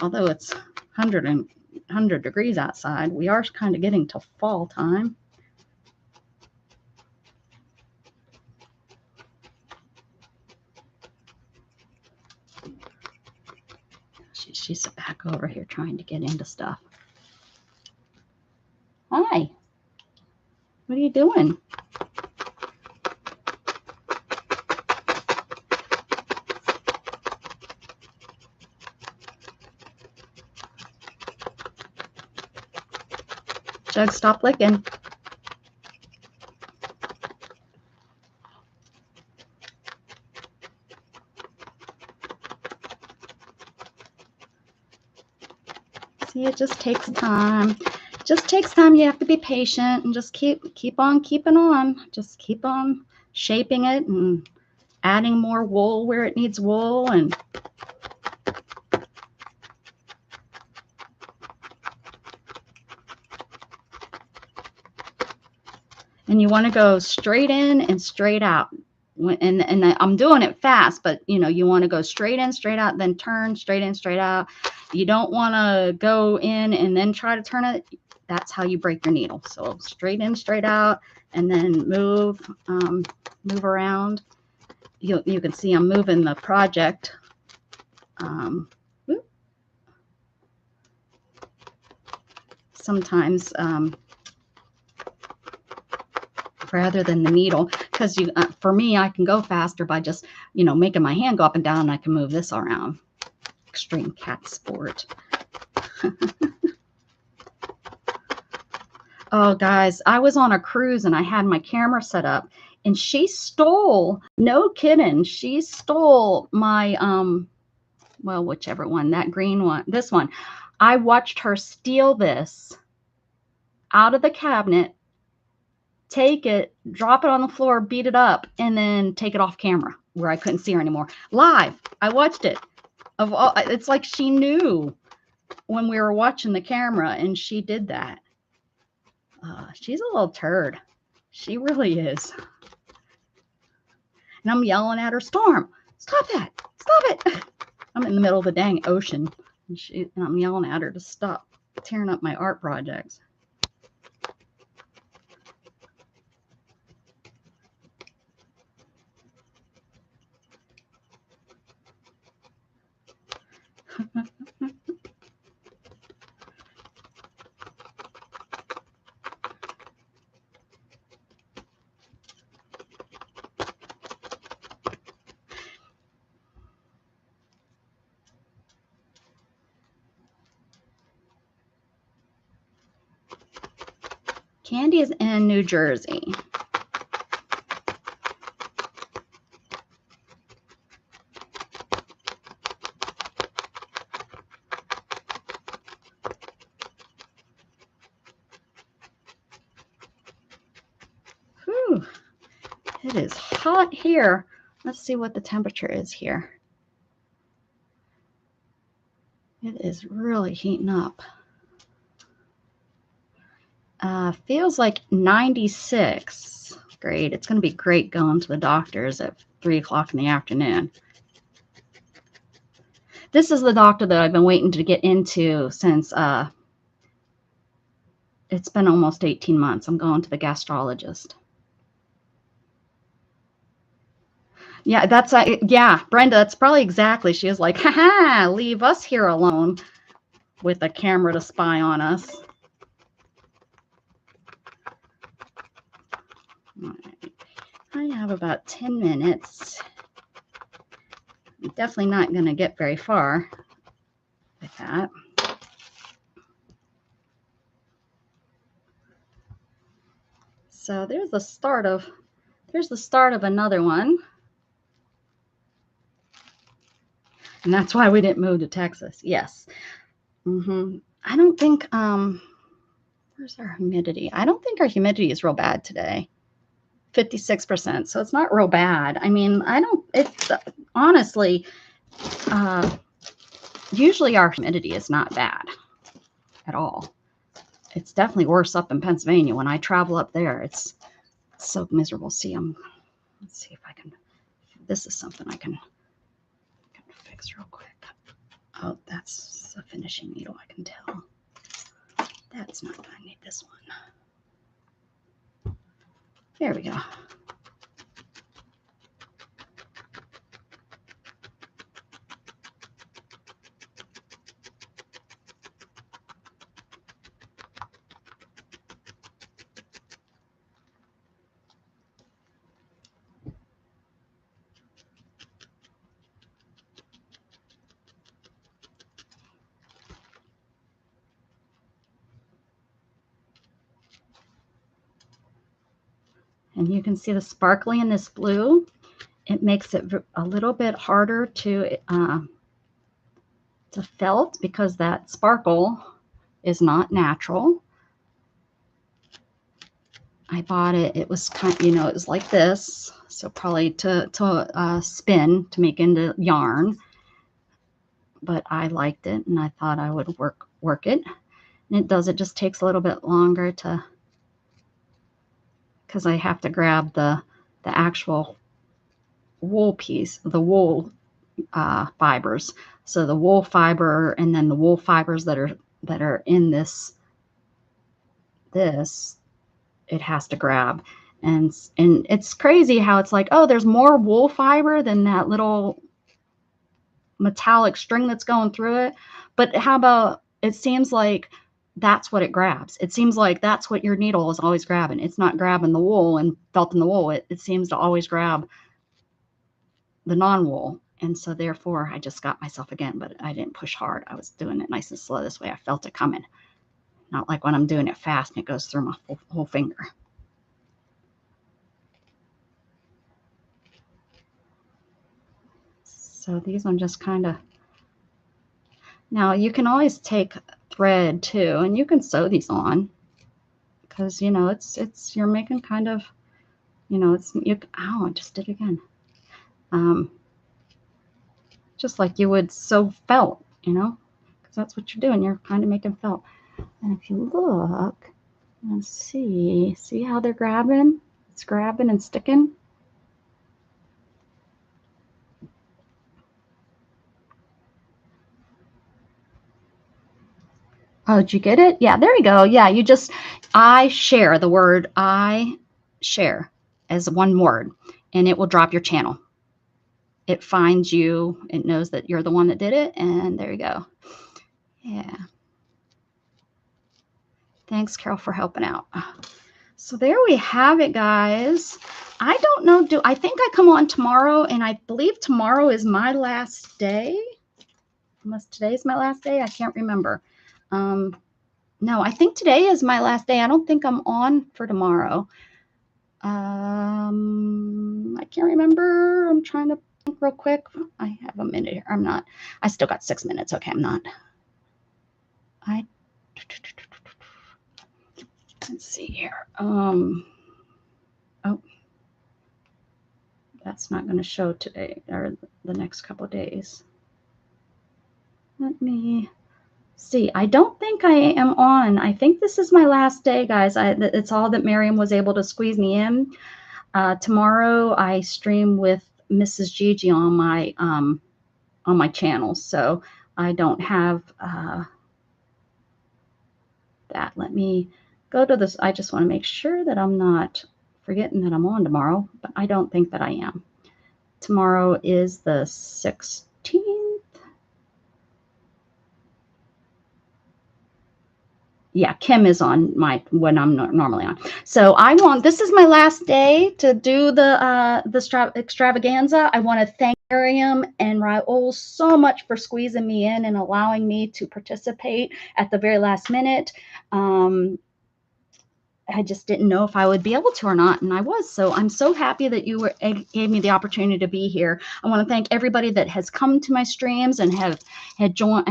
although it's 100 degrees outside, we are kind of getting to fall time. She's back over here trying to get into stuff. Hi. What are you doing? Jug, stop licking. See, it just takes time. It just takes time. You have to be patient and just keep on keeping on. Just keep on shaping it and adding more wool where it needs wool. And you want to go straight in and straight out. And I'm doing it fast, but you know, you want to go straight in, straight out, then turn, straight in, straight out. You don't want to go in and then try to turn it. That's how you break your needle. So straight in, straight out, and then move around. You can see I'm moving the project. Sometimes rather than the needle, because for me, I can go faster by just, you know, making my hand go up and down, and I can move this around. Extreme cat sport. Oh, guys, I was on a cruise and I had my camera set up, and she stole, no kidding, she stole my, well, whichever one, that green one, this one. I watched her steal this out of the cabinet, take it, drop it on the floor, beat it up, and then take it off camera where I couldn't see her anymore. Live. I watched it. It's like she knew when we were watching the camera, and she did that. She's a little turd. She really is. And I'm yelling at her, Storm, stop that. Stop it. I'm in the middle of the dang ocean, and I'm yelling at her to stop tearing up my art projects. Candy is in New Jersey. Whew. It is hot here. Let's see what the temperature is here. It is really heating up. Feels like 96. Great. It's going to be great going to the doctor's at 3 o'clock in the afternoon. This is the doctor that I've been waiting to get into since it's been almost 18 months. I'm going to the gastrologist. Yeah, that's yeah, Brenda, that's probably exactly. She was like, haha, leave us here alone with a camera to spy on us. All right. I have about 10 minutes. I'm definitely not going to get very far with that. So there's the start of another one. And that's why we didn't move to Texas. Yes. I don't think where's our humidity? I don't think our humidity is real bad today. 56%. So it's not real bad. I mean, it's honestly, usually our humidity is not bad at all. It's definitely worse up in Pennsylvania. When I travel up there, it's so miserable. See, let's see if I can, this is something I can fix real quick. Oh, that's a finishing needle, I can tell. That's not good. I need this one. There we go. And you can see the sparkly in this blue. It makes it a little bit harder to felt because that sparkle is not natural. I bought it. It was kind of, you know, it was like this. So probably to spin to make into yarn. But I liked it and I thought I would work it. And it does. It just takes a little bit longer to, because I have to grab the actual wool piece, the wool fibers. So the wool fiber and then the wool fibers that are in this it has to grab. And it's crazy how it's like, oh, there's more wool fiber than that little metallic string that's going through it. But how about, it seems like that's what it grabs. It seems like that's what your needle is always grabbing. It's not grabbing the wool and felting the wool. It seems to always grab the non-wool. And so therefore I just got myself again, but I didn't push hard. I was doing it nice and slow. This way I felt it coming. Not like when I'm doing it fast and it goes through my whole finger. So these ones just kind of, now you can always take thread too, and you can sew these on because, you know, it's you're making kind of, you know, I just did it again. Just like you would sew felt, you know, because that's what you're doing. You're kind of making felt. And if you look and see how they're grabbing? It's grabbing and sticking. Oh, did you get it? Yeah, there you go. Yeah, you just, I share, the word I share as one word, and it will drop your channel. It finds you, it knows that you're the one that did it, and there you go. Yeah. Thanks, Carol, for helping out. So there we have it, guys. I don't know, I think I come on tomorrow, and I believe tomorrow is my last day. Unless today's my last day, I can't remember. No, I think today is my last day. I don't think I'm on for tomorrow. I can't remember. I'm trying to think real quick. I have a minute here. I'm not. I still got 6 minutes. Okay, I'm not. Let's see here. Oh, that's not going to show today or the next couple of days. Let me see. I don't think I am on. I think this is my last day, guys. It's all that Miriam was able to squeeze me in. Tomorrow I stream with Mrs Gigi on my channel, so I don't have that. Let me go to this. I just want to make sure that I'm not forgetting that I'm on tomorrow, but I don't think that I am. Tomorrow is the 16th. Yeah, Kim is on when I'm normally on. So this is my last day to do the extravaganza. I want to thank Miriam and Raul so much for squeezing me in and allowing me to participate at the very last minute. I just didn't know if I would be able to or not, and I was. So I'm so happy that you gave me the opportunity to be here. I want to thank everybody that has come to my streams and have joined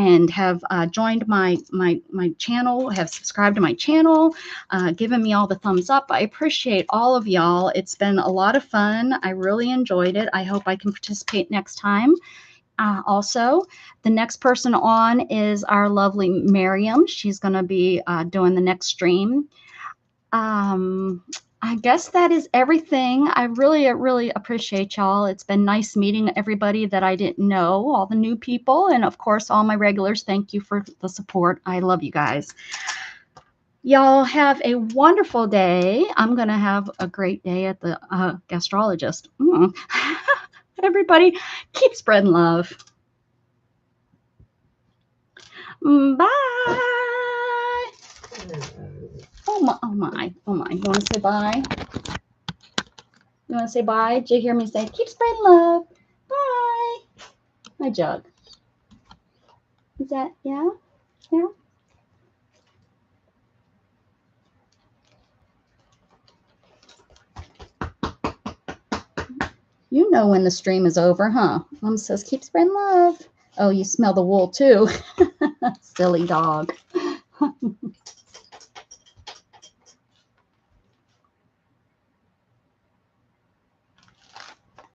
my channel, have subscribed to my channel, given me all the thumbs up. I appreciate all of y'all. It's been a lot of fun. I really enjoyed it. I hope I can participate next time. Also, the next person on is our lovely Miriam. She's going to be doing the next stream. I guess that is everything. I really appreciate y'all. It's been nice meeting everybody that I didn't know, all the new people, and of course, all my regulars. Thank you for the support. I love you guys. Y'all have a wonderful day. I'm going to have a great day at the gastrologist. Everybody, keep spreading love. Bye. Oh my. You want to say bye? You want to say bye? Did you hear me say, keep spreading love? Bye. My jug. Is that, yeah? Yeah? You know when the stream is over, huh? Mom says, keep spreading love. Oh, you smell the wool too. Silly dog.